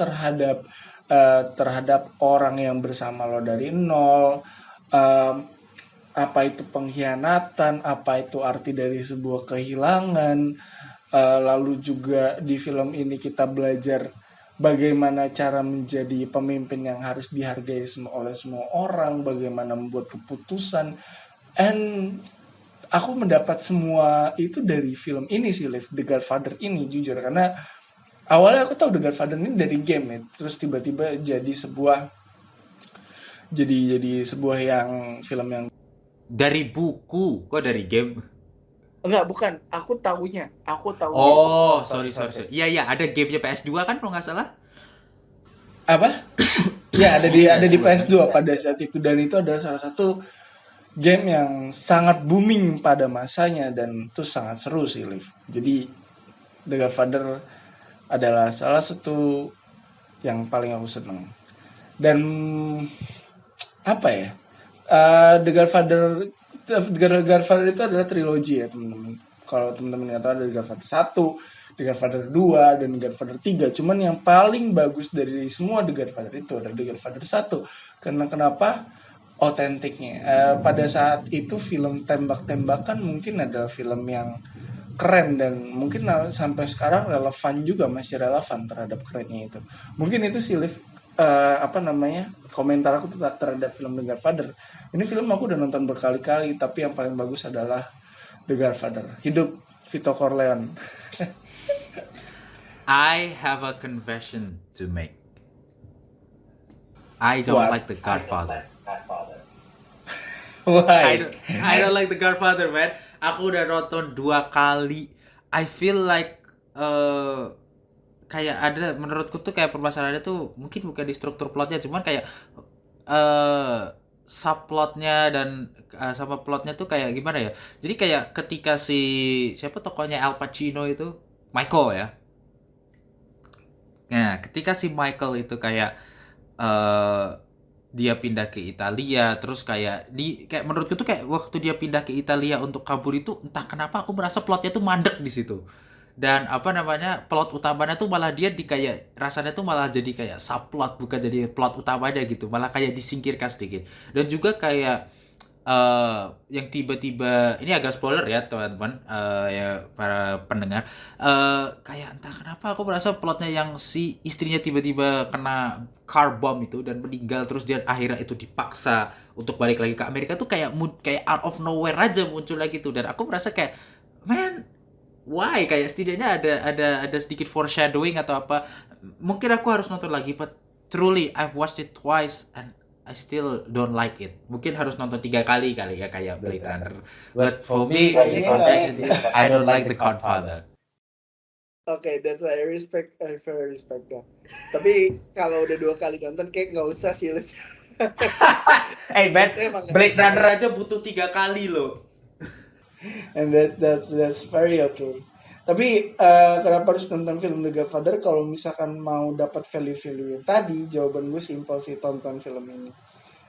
S2: terhadap orang yang bersama lo dari nol, apa itu pengkhianatan, apa itu arti dari sebuah kehilangan. Lalu juga di film ini kita belajar bagaimana cara menjadi pemimpin yang harus dihargai oleh semua orang, bagaimana membuat keputusan. And aku mendapat semua itu dari film ini sih, The Godfather ini, jujur. Karena awalnya aku tahu The Godfather ini dari game ya, terus tiba-tiba jadi sebuah yang film yang
S1: Dari buku, kok dari game?
S2: enggak, bukan. Aku tahunya.
S1: Oh, sorry. Iya, ada gamenya PS2 kan kalau nggak salah?
S2: Apa? Ya, ada di PS2 pada saat itu, dan itu adalah salah satu game yang sangat booming pada masanya dan itu sangat seru sih, Liv. Jadi The Godfather adalah salah satu yang paling aku seneng. Dan apa ya? The Godfather itu adalah trilogi ya, teman-teman. Kalau teman-teman nggak tahu, ada The Godfather 1, The Godfather 2, dan The Godfather 3. Cuman yang paling bagus dari semua The Godfather itu adalah The Godfather 1. Karena kenapa? Otentiknya. Pada saat itu film tembak-tembakan mungkin adalah film yang keren dan mungkin sampai sekarang masih relevan terhadap kerennya itu. Mungkin itu sih, Liv, komentar aku terhadap film The Godfather. Ini film aku udah nonton berkali-kali, tapi yang paling bagus adalah The Godfather. Hidup Vito Corleone.
S1: I have a confession to make. I don't like The Godfather.
S2: Why?
S1: I don't like The Godfather, man. Aku udah nonton 2 kali. I feel like kayak ada, menurutku tuh kayak permasalahannya tuh mungkin bukan di struktur plotnya, cuman kayak subplotnya dan sama plotnya tuh kayak gimana ya. Jadi kayak ketika siapa tokohnya Al Pacino itu, Michael ya. Nah, ketika si Michael itu kayak dia pindah ke Italia, terus kayak menurutku tuh kayak waktu dia pindah ke Italia untuk kabur itu, entah kenapa aku merasa plotnya tuh mandek di situ. Dan plot utamanya tuh malah dia rasanya tuh malah jadi kayak subplot, bukan jadi plot utamanya gitu, malah kayak disingkirkan sedikit. Dan juga kayak yang tiba-tiba ini agak spoiler ya teman-teman, ya para pendengar. Kayak entah kenapa aku merasa plotnya yang si istrinya tiba-tiba kena car bomb itu dan meninggal, terus dia akhirnya itu dipaksa untuk balik lagi ke Amerika tuh kayak kayak out of nowhere aja muncul lagi tuh, dan aku merasa kayak man, why, kayak setidaknya ada sedikit foreshadowing atau apa. Mungkin aku harus nonton lagi, but truly I've watched it twice and I still don't like it. Mungkin harus nonton 3 kali kali ya kayak Blade Runner. But for me, the
S2: kayaknya
S1: confession is I don't like The Godfather.
S3: Oke, that's I respect, I very respect that. Tapi kalau udah 2 kali nonton kayak nggak usah sih.
S1: Hey man,
S3: Maksudnya emang nggak
S1: Blade
S3: suka.
S1: Runner aja butuh 3 kali loh.
S2: And that's very okay. Tapi kenapa harus nonton film The Godfather? Kalau misalkan mau dapat value-value yang tadi, jawaban gue simpel sih, tonton film ini.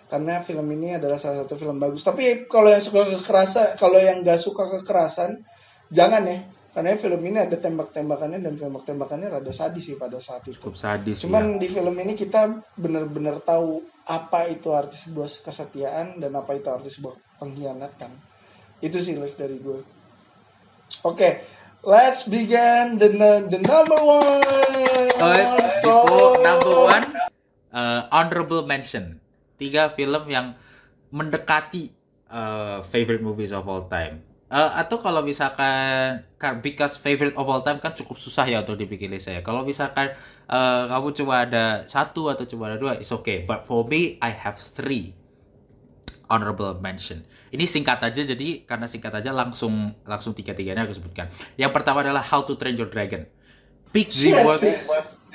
S2: Karena film ini adalah salah satu film bagus. Tapi kalau yang suka kekerasan, kalau yang nggak suka kekerasan, jangan ya. Karena film ini ada tembak-tembakannya dan tembak-tembakannya rada sadis sih pada saat itu.
S1: Cukup sadis ya.
S2: Cuman di film ini kita benar-benar tahu apa itu arti sebuah kesetiaan dan apa itu arti sebuah pengkhianatan. Itu sih live dari gue. Oke, let's begin the number one.
S1: Before number one, honorable mention. 3 film yang mendekati favorite movies of all time. Atau kalau misalkan because favorite of all time kan cukup susah ya untuk dipilih saya. Kalau misalkan kamu cuma ada 1 atau cuma ada 2, it's okay. But for me, I have 3 honorable mention. Ini singkat aja, jadi karena singkat aja langsung 3-3-nya aku sebutkan. Yang pertama adalah How to Train Your Dragon. Peak DreamWorks.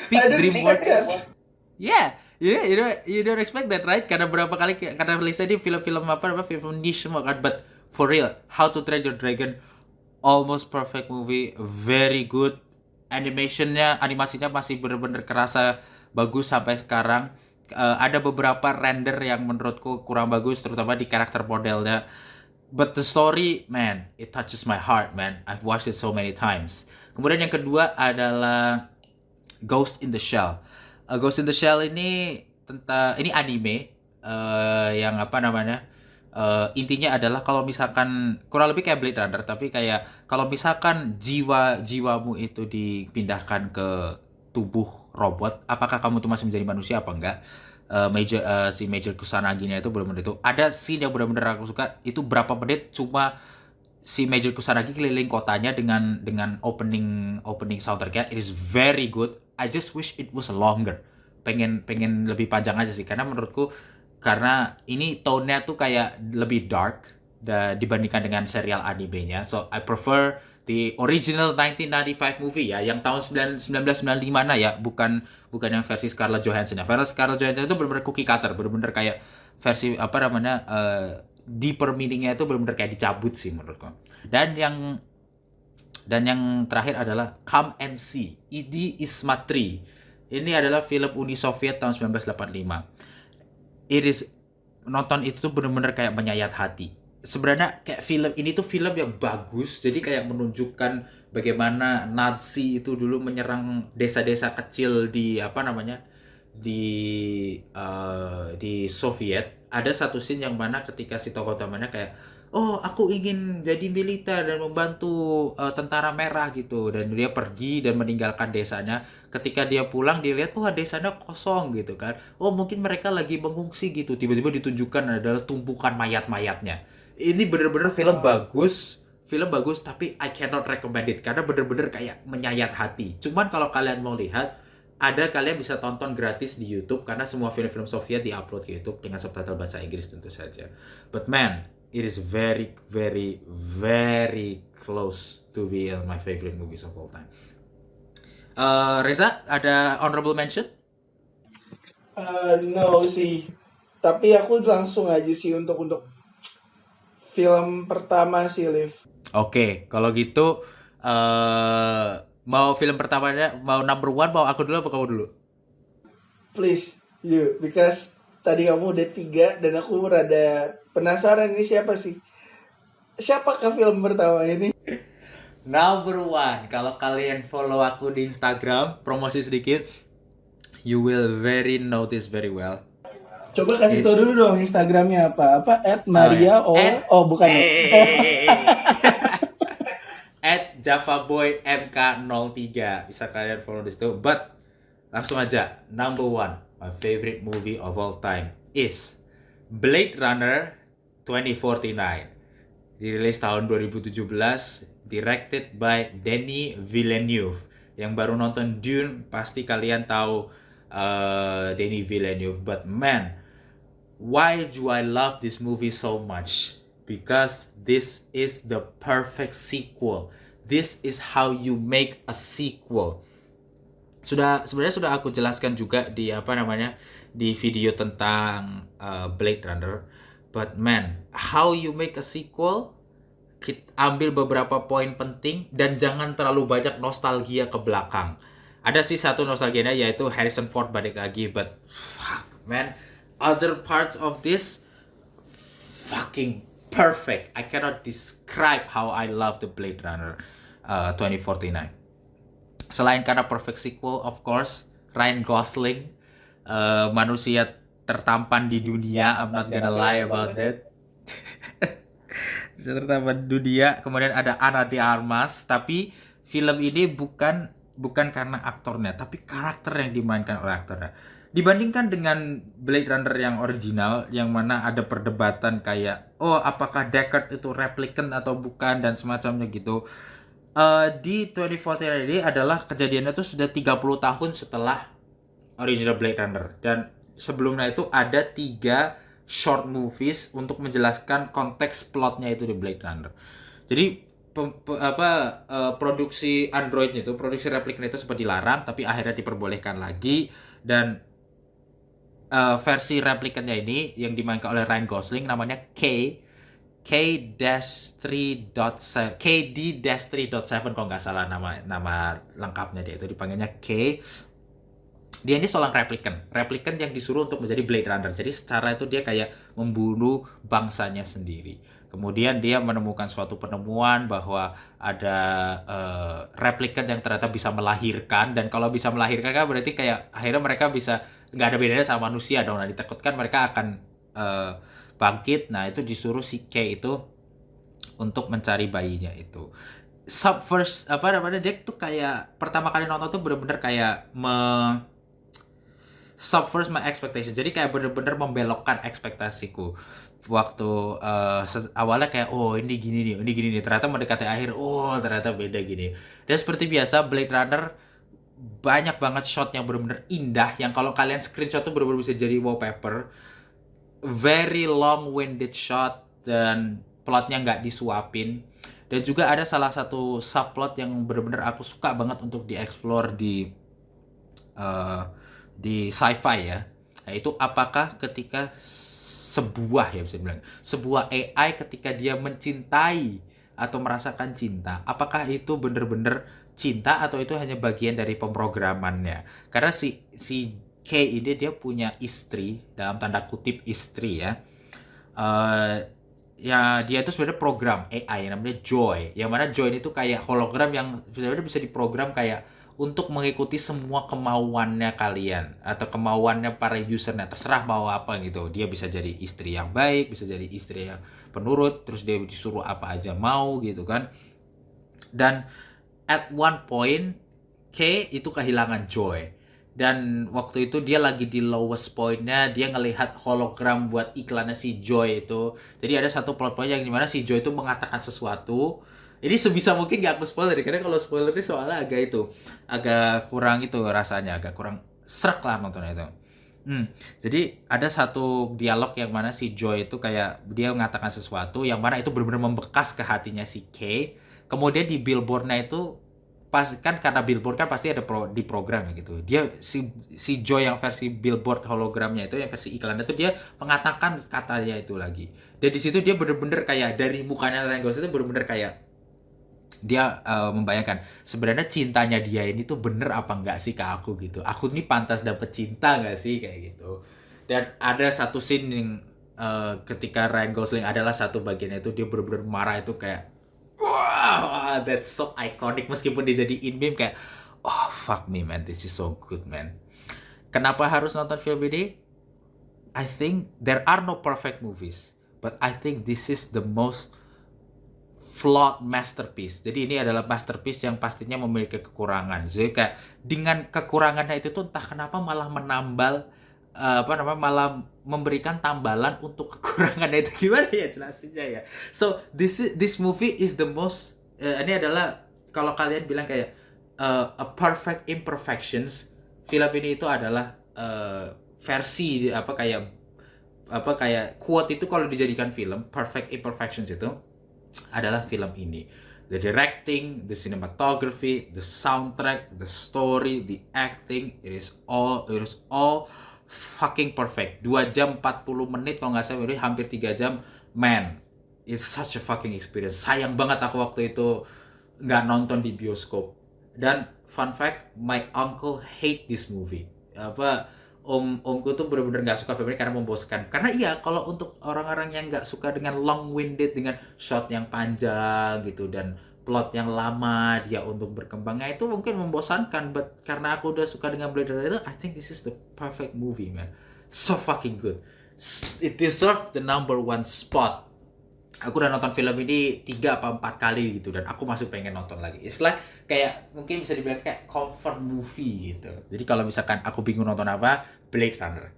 S1: Peak DreamWorks. Yeah, you don't expect that, right? Karena Lisa ini film-film film niche semua kan. But for real, How to Train Your Dragon, almost perfect movie, very good. Animasinya masih bener-bener kerasa bagus sampai sekarang. Ada beberapa render yang menurutku kurang bagus, terutama di karakter modelnya. But the story, man, it touches my heart, man. I've watched it so many times. Kemudian yang kedua adalah Ghost in the Shell. Ghost in the Shell ini ini anime, yang apa namanya? Intinya adalah kalau misalkan kurang lebih kayak Blade Runner, tapi kayak kalau misalkan jiwamu itu dipindahkan ke tubuh robot, apakah kamu tuh masih menjadi manusia apa enggak? Si Major Kusanagi-nya itu benar-benar itu ada scene yang benar-benar aku suka. Itu berapa menit cuma si Major Kusanagi keliling kotanya dengan opening soundtrack. It is very good. I just wish it was longer. Pengen lebih panjang aja sih, karena menurutku karena ini tone-nya tuh kayak lebih dark dibandingkan dengan serial animenya. So I prefer the original 1995 movie ya, yang tahun 1995 ya, bukan yang versi Scarlett Johansson ya. Versi Scarlett Johansson itu benar-benar cookie cutter, benar-benar kayak versi apa namanya, deeper meaning-nya itu benar-benar kayak dicabut sih menurutku. Dan yang terakhir adalah Come and See, Idi Ismatri. Ini adalah film Uni Soviet tahun 1985. Nonton itu tuh benar-benar kayak menyayat hati. Sebenarnya kayak film ini tuh film yang bagus, jadi kayak menunjukkan bagaimana Nazi itu dulu menyerang desa-desa kecil di apa namanya, di Soviet. Ada satu scene yang mana ketika si tokoh utamanya kayak, oh aku ingin jadi militer dan membantu tentara merah gitu, dan dia pergi dan meninggalkan desanya. Ketika dia pulang dia lihat, oh desanya kosong gitu kan, oh mungkin mereka lagi mengungsi gitu. Tiba-tiba ditunjukkan adalah tumpukan mayat-mayatnya. Ini bener-bener film bagus, tapi I cannot recommend it karena bener-bener kayak menyayat hati. Cuman kalau kalian mau lihat, kalian bisa tonton gratis di YouTube karena semua film-film Soviet di-upload ke YouTube dengan subtitle bahasa Inggris tentu saja. But man, it is very, very, very close to be my favorite movies of all time. Reza, ada honorable mention?
S2: No sih. Tapi aku langsung aja sih untuk film pertama sih, Liv.
S1: Oke, kalau gitu mau film pertamanya, mau number one, mau aku dulu apa kamu dulu?
S2: Please, you, because tadi kamu udah 3 dan aku rada penasaran ini siapa sih? Siapakah film pertama ini?
S1: Number one, kalau kalian follow aku di Instagram, promosi sedikit, you will notice very well.
S2: Coba kasih tau dulu dong Instagramnya apa? Apa?
S1: Ya.
S2: @Maria oh bukan ya?
S1: At JavaBoyMK03 bisa kalian follow di situ. But langsung aja, number one, my favorite movie of all time is Blade Runner 2049. Dirilis tahun 2017, directed by Denis Villeneuve. Yang baru nonton Dune pasti kalian tahu Denis Villeneuve. But man, why do I love this movie so much? Because this is the perfect sequel. This is how you make a sequel. Sebenarnya sudah aku jelaskan juga di di video tentang Blade Runner. But man, how you make a sequel? Ambil beberapa poin penting dan jangan terlalu banyak nostalgia ke belakang. Ada sih satu nostalgianya, yaitu Harrison Ford balik lagi, but fuck man, other parts of this fucking perfect. I cannot describe how I love the Blade Runner 2049. Selain karena perfect sequel, of course, Ryan Gosling, manusia tertampan di dunia. I'm not gonna lie about that. Bisa tertampan di dunia. Kemudian ada Ana de Armas. Tapi film ini bukan karena aktornya, tapi karakter yang dimainkan oleh aktornya. Dibandingkan dengan Blade Runner yang original, yang mana ada perdebatan kayak, oh apakah Deckard itu replicant atau bukan, dan semacamnya gitu. Di 2049 ini adalah kejadiannya tuh sudah 30 tahun setelah original Blade Runner. Dan sebelumnya itu ada 3 short movies untuk menjelaskan konteks plotnya itu di Blade Runner. Jadi produksi Androidnya itu, produksi repliknya itu sempat dilarang, tapi akhirnya diperbolehkan lagi. Dan versi replikanya ini yang dimainkan oleh Ryan Gosling namanya KD-3.7 kalau nggak salah nama lengkapnya, dia itu dipanggilnya K. Dia ini seorang replicant yang disuruh untuk menjadi Blade Runner. Jadi secara itu dia kayak membunuh bangsanya sendiri. Kemudian dia menemukan suatu penemuan bahwa ada replicant yang ternyata bisa melahirkan. Dan kalau bisa melahirkan kan berarti kayak akhirnya mereka bisa, nggak ada bedanya sama manusia dong. Nah, ditakutkan mereka akan bangkit. Nah, itu disuruh si K itu untuk mencari bayinya itu. Dia tuh kayak pertama kali nonton tuh bener-bener kayak subvert my expectation. Jadi kayak bener-bener membelokkan ekspektasiku. Waktu awalnya kayak ini gini nih. Ternyata mendekati akhir, ternyata beda gini. Dan seperti biasa Blade Runner banyak banget shot yang bener-bener indah, yang kalau kalian screenshot tuh bener-bener bisa jadi wallpaper. Very long-winded shot dan plotnya nggak disuapin. Dan juga ada salah satu subplot yang bener-bener aku suka banget untuk dieksplor di sci-fi ya. Nah, itu apakah ketika sebuah AI ketika dia mencintai atau merasakan cinta, apakah itu bener-bener cinta atau itu hanya bagian dari pemrogramannya? Karena si K ini dia punya istri, dalam tanda kutip istri ya. Ya dia itu sebenarnya program AI yang namanya Joy. Yang mana Joy ini tuh kayak hologram yang sebenarnya bisa diprogram kayak untuk mengikuti semua kemauannya kalian atau kemauannya para usernya, terserah mau apa gitu. Dia bisa jadi istri yang baik, bisa jadi istri yang penurut, terus dia disuruh apa aja mau gitu kan. Dan at one point K itu kehilangan Joy. Dan waktu itu dia lagi di lowest point-nya, dia ngelihat hologram buat iklannya si Joy itu. Jadi ada satu plot point yang dimana si Joy itu mengatakan sesuatu. Ini sebisa mungkin gak aku spoiler, karena kalau spoiler itu soalnya agak kurang itu rasanya, agak kurang srek lah nontonnya itu. Jadi ada satu dialog yang mana si Joy itu kayak dia mengatakan sesuatu yang mana itu benar-benar membekas ke hatinya si K. Kemudian di billboardnya itu pas kan, karena billboard kan pasti ada di program ya gitu. Dia si Joy yang versi billboard hologramnya itu, yang versi iklannya itu dia mengatakan katanya itu lagi. Dan di situ dia benar-benar kayak dari mukanya Ryan Gosling itu benar-benar kayak dia membayangkan sebenarnya cintanya dia ini tuh bener apa enggak sih ke aku gitu. Aku ini pantas dapet cinta enggak sih kayak gitu. Dan ada satu scene yang ketika Ryan Gosling adalah satu bagian itu dia bener-bener marah itu kayak wow, that's so iconic, meskipun dia jadiin meme kayak oh fuck me man, this is so good man. Kenapa harus nonton film ini? I think there are no perfect movies, but I think this is the most flawed masterpiece. Jadi ini adalah masterpiece yang pastinya memiliki kekurangan. Jadi kayak dengan kekurangannya itu tuh entah kenapa malah menambal malah memberikan tambalan untuk kekurangannya itu. Gimana ya jelasinnya ya? So this movie is the most ini adalah kalau kalian bilang kayak a perfect imperfections, film ini itu adalah versi kayak quote itu kalau dijadikan film perfect imperfections itu adalah film ini. The directing, the cinematography, the soundtrack, the story, the acting, it is all fucking perfect. 2 jam 40 menit kalau nggak salah, ini hampir 3 jam. Man, it's such a fucking experience. Sayang banget aku waktu itu nggak nonton di bioskop. Dan fun fact, my uncle hate this movie. Omku tuh bener-bener nggak suka film ini karena membosankan. Karena iya, kalau untuk orang-orang yang nggak suka dengan long-winded, dengan shot yang panjang gitu dan plot yang lama dia untuk berkembangnya, itu mungkin membosankan. But karena aku udah suka dengan Blade Runner itu, I think this is the perfect movie, man. So fucking good. It deserve the number 1 spot. Aku udah nonton film ini 3 apa 4 kali gitu, dan aku masih pengen nonton lagi. It's like kayak mungkin bisa dibilang kayak comfort movie gitu. Jadi kalau misalkan aku bingung nonton apa, Blade Runner.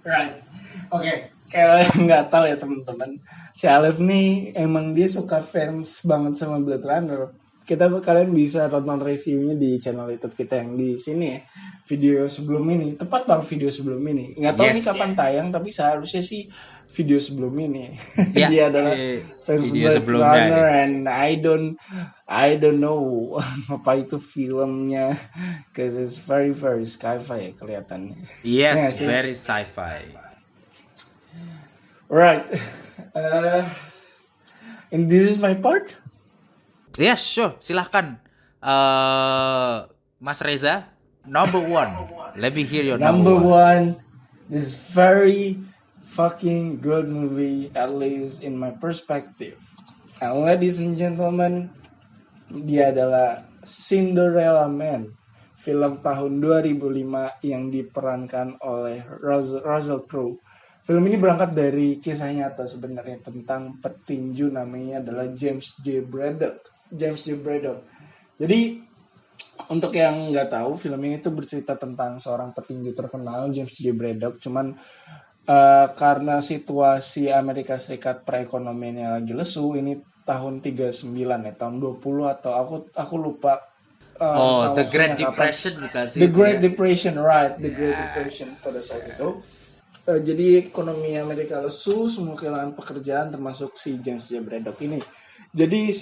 S2: Right. Oke, kalau yang nggak tahu ya teman-teman, si Alif nih emang dia suka fans banget sama Blade Runner. Kalian bisa tonton reviewnya di channel YouTube kita yang di sini ya. Video sebelum ini, tepat banget video sebelum ini. Nggak tahu ini kapan tayang, tapi seharusnya sih video sebelum ini.
S1: Ya,
S2: Dia adalah fans Blade Runner, and I don't know apa itu filmnya, cause it's very sci-fi ya kelihatannya.
S1: Yes, very sci-fi.
S2: Right. And this is my part.
S1: Yes, sure. Silahkan. Mas Reza, number 1. Let me hear your number
S2: 1. This very fucking good movie, at least in my perspective. And ladies and gentlemen, dia adalah Cinderella Man, film tahun 2005 yang diperankan oleh Russell Crowe. Film ini berangkat dari kisah nyata sebenarnya tentang petinju, namanya adalah James J. Braddock. Jadi untuk yang nggak tahu, film ini tuh bercerita tentang seorang petinju terkenal, James J. Braddock. Cuman karena situasi Amerika Serikat perekonomiannya lagi lesu, ini tahun 39 ya, tahun 20 atau aku lupa.
S1: The Great Depression bukan sih?
S2: The Great Depression, right? The Great Depression pada saat itu. Jadi ekonomi Amerika lesu, semua kehilangan pekerjaan, termasuk si James J. Braddock ini. Jadi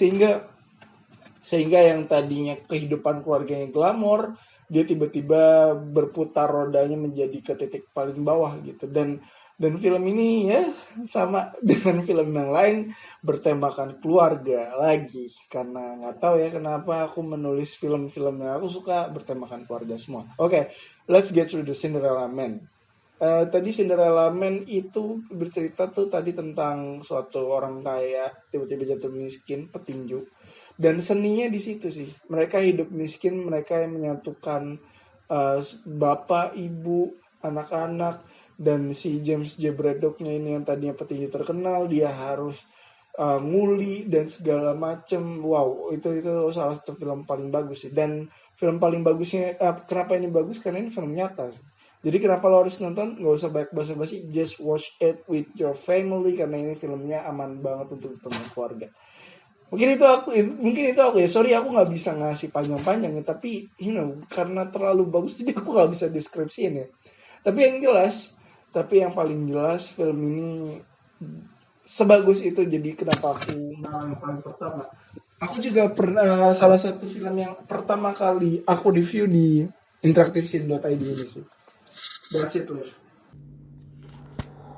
S2: sehingga yang tadinya kehidupan keluarganya glamor, dia tiba-tiba berputar rodanya menjadi ke titik paling bawah gitu. Dan film ini ya sama dengan film yang lain, bertemakan keluarga lagi. Karena nggak tahu ya kenapa aku menulis film-film yang aku suka bertemakan keluarga semua. Oke, let's get through the Cinderella Man. Tadi Cinderella Man itu bercerita tuh tadi tentang suatu orang kaya tiba-tiba jatuh miskin, petinju. Dan seninya di situ sih. Mereka hidup miskin, mereka yang menyatukan bapak, ibu, anak-anak, dan si James J. Braddock-nya ini yang tadinya petinju terkenal, dia harus nguli dan segala macem. Wow, itu salah satu film paling bagus sih. Dan film paling bagusnya, kenapa ini bagus? Karena ini film nyata sih. Jadi kenapa lo harus nonton? Gak usah banyak basa-basi, just watch it with your family, karena ini filmnya aman banget untuk ditonton keluarga. Mungkin itu aku ya. Sorry aku nggak bisa ngasih panjang-panjang ya, tapi karena terlalu bagus jadi aku nggak bisa deskripsiin ya. Tapi yang paling jelas film ini sebagus itu, jadi kenapa aku yang paling pertama. Aku juga pernah salah satu film yang pertama kali aku review di interactivescene.id ini sih. That's it, Liv.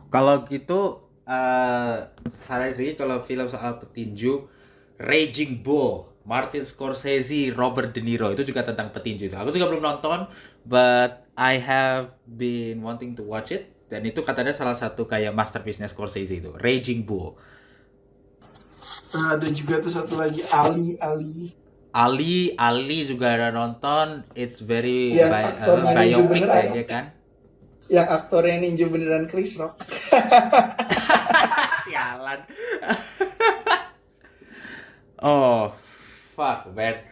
S1: Kalau gitu, salah sih kalau film soal petinju, Raging Bull, Martin Scorsese, Robert De Niro, itu juga tentang petinju itu. Aku juga belum nonton, but I have been wanting to watch it. Dan itu katanya salah satu kayak masterpiece-nya Scorsese itu, Raging Bull.
S2: Ada juga tuh satu lagi, Ali
S1: juga ada nonton. It's very
S2: aktornya
S1: biopic
S2: beneran.
S1: aja kan.
S2: yang aktornya ninja beneran Chris Rock.
S1: Sialan. Oh, fuck, man.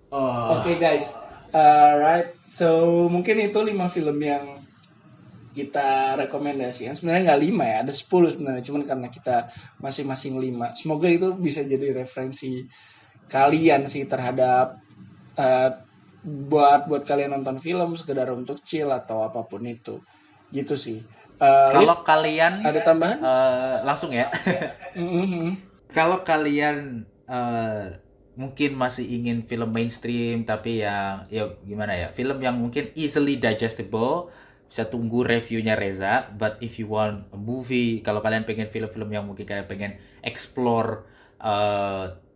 S1: Oh.
S2: Oke guys, right. So mungkin itu 5 film yang kita rekomendasikan. Sebenarnya nggak 5 ya, ada 10 sebenarnya. Cuman karena kita masing-masing 5. Semoga itu bisa jadi referensi kalian sih terhadap buat kalian nonton film sekedar untuk chill atau apapun itu. Gitu sih.
S1: Kalau
S2: Liv,
S1: kalian
S2: ada tambahan?
S1: langsung ya. Kalau kalian mungkin masih ingin film mainstream tapi yang ya gimana ya, film yang mungkin easily digestible, bisa tunggu reviewnya Reza. But if you want a movie, kalau kalian pengen film-film yang mungkin kalian pengen explore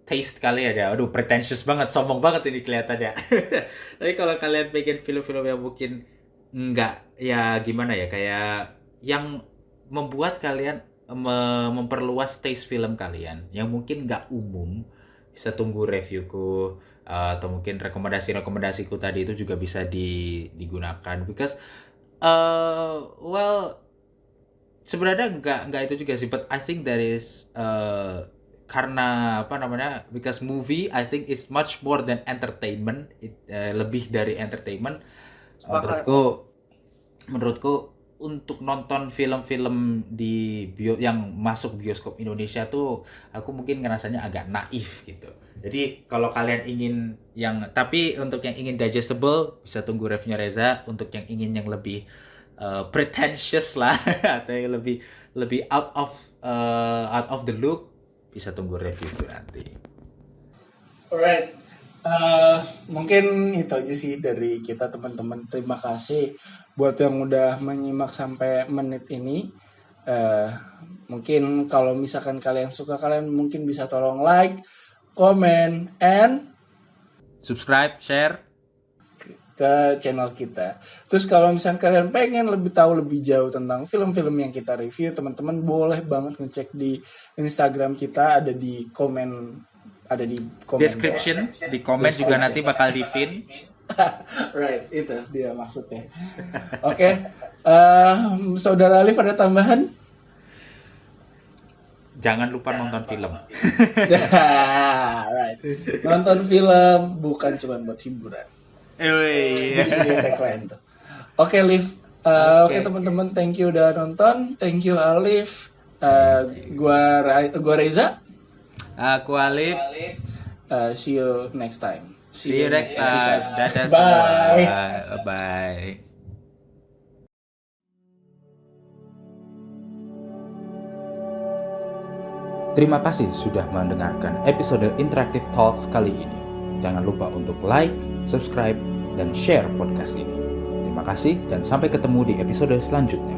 S1: taste kalian ya, aduh pretentious banget, sombong banget ini kelihatannya. Tapi kalau kalian pengen film-film yang mungkin nggak ya gimana ya, kayak yang membuat kalian memperluas taste film kalian yang mungkin nggak umum, bisa tunggu reviewku atau mungkin rekomendasiku tadi itu juga bisa digunakan because well sebenarnya nggak itu juga sih, but I think that is karena apa namanya, because movie I think is much more than entertainment. Lebih dari entertainment. Menurutku untuk nonton film-film yang masuk bioskop Indonesia tuh aku mungkin ngerasanya agak naif gitu. Jadi kalau kalian ingin tapi untuk yang ingin digestible bisa tunggu reviewnya Reza. Untuk yang ingin yang lebih pretentious lah atau yang lebih out of the loop, bisa tunggu review itu nanti.
S2: Alright. Mungkin itu aja sih dari kita teman-teman. Terima kasih buat yang udah menyimak sampai menit ini. Mungkin kalau misalkan kalian suka, kalian mungkin bisa tolong like, comment, and
S1: subscribe, share
S2: ke channel kita. Terus kalau misalkan kalian pengen lebih tahu lebih jauh tentang film-film yang kita review, teman-teman boleh banget ngecek di Instagram kita, ada di komen
S1: description, di komen juga nanti bakal dipin.
S2: Right, itu dia maksudnya. Oke. Saudara Alif ada tambahan?
S1: Jangan lupa nonton film.
S2: Right. Nonton film bukan cuma buat hiburan. Oke, Liv. Oke, teman-teman, thank you udah nonton. Thank you Alif. Gua Reza.
S1: Aku Alif.
S2: See you next time.
S1: See you next time. Dadah
S2: Bye.
S1: semua. Bye. Terima kasih sudah mendengarkan episode Interactive Talks kali ini. Jangan lupa untuk like, subscribe, dan share podcast ini. Terima kasih dan sampai ketemu di episode selanjutnya.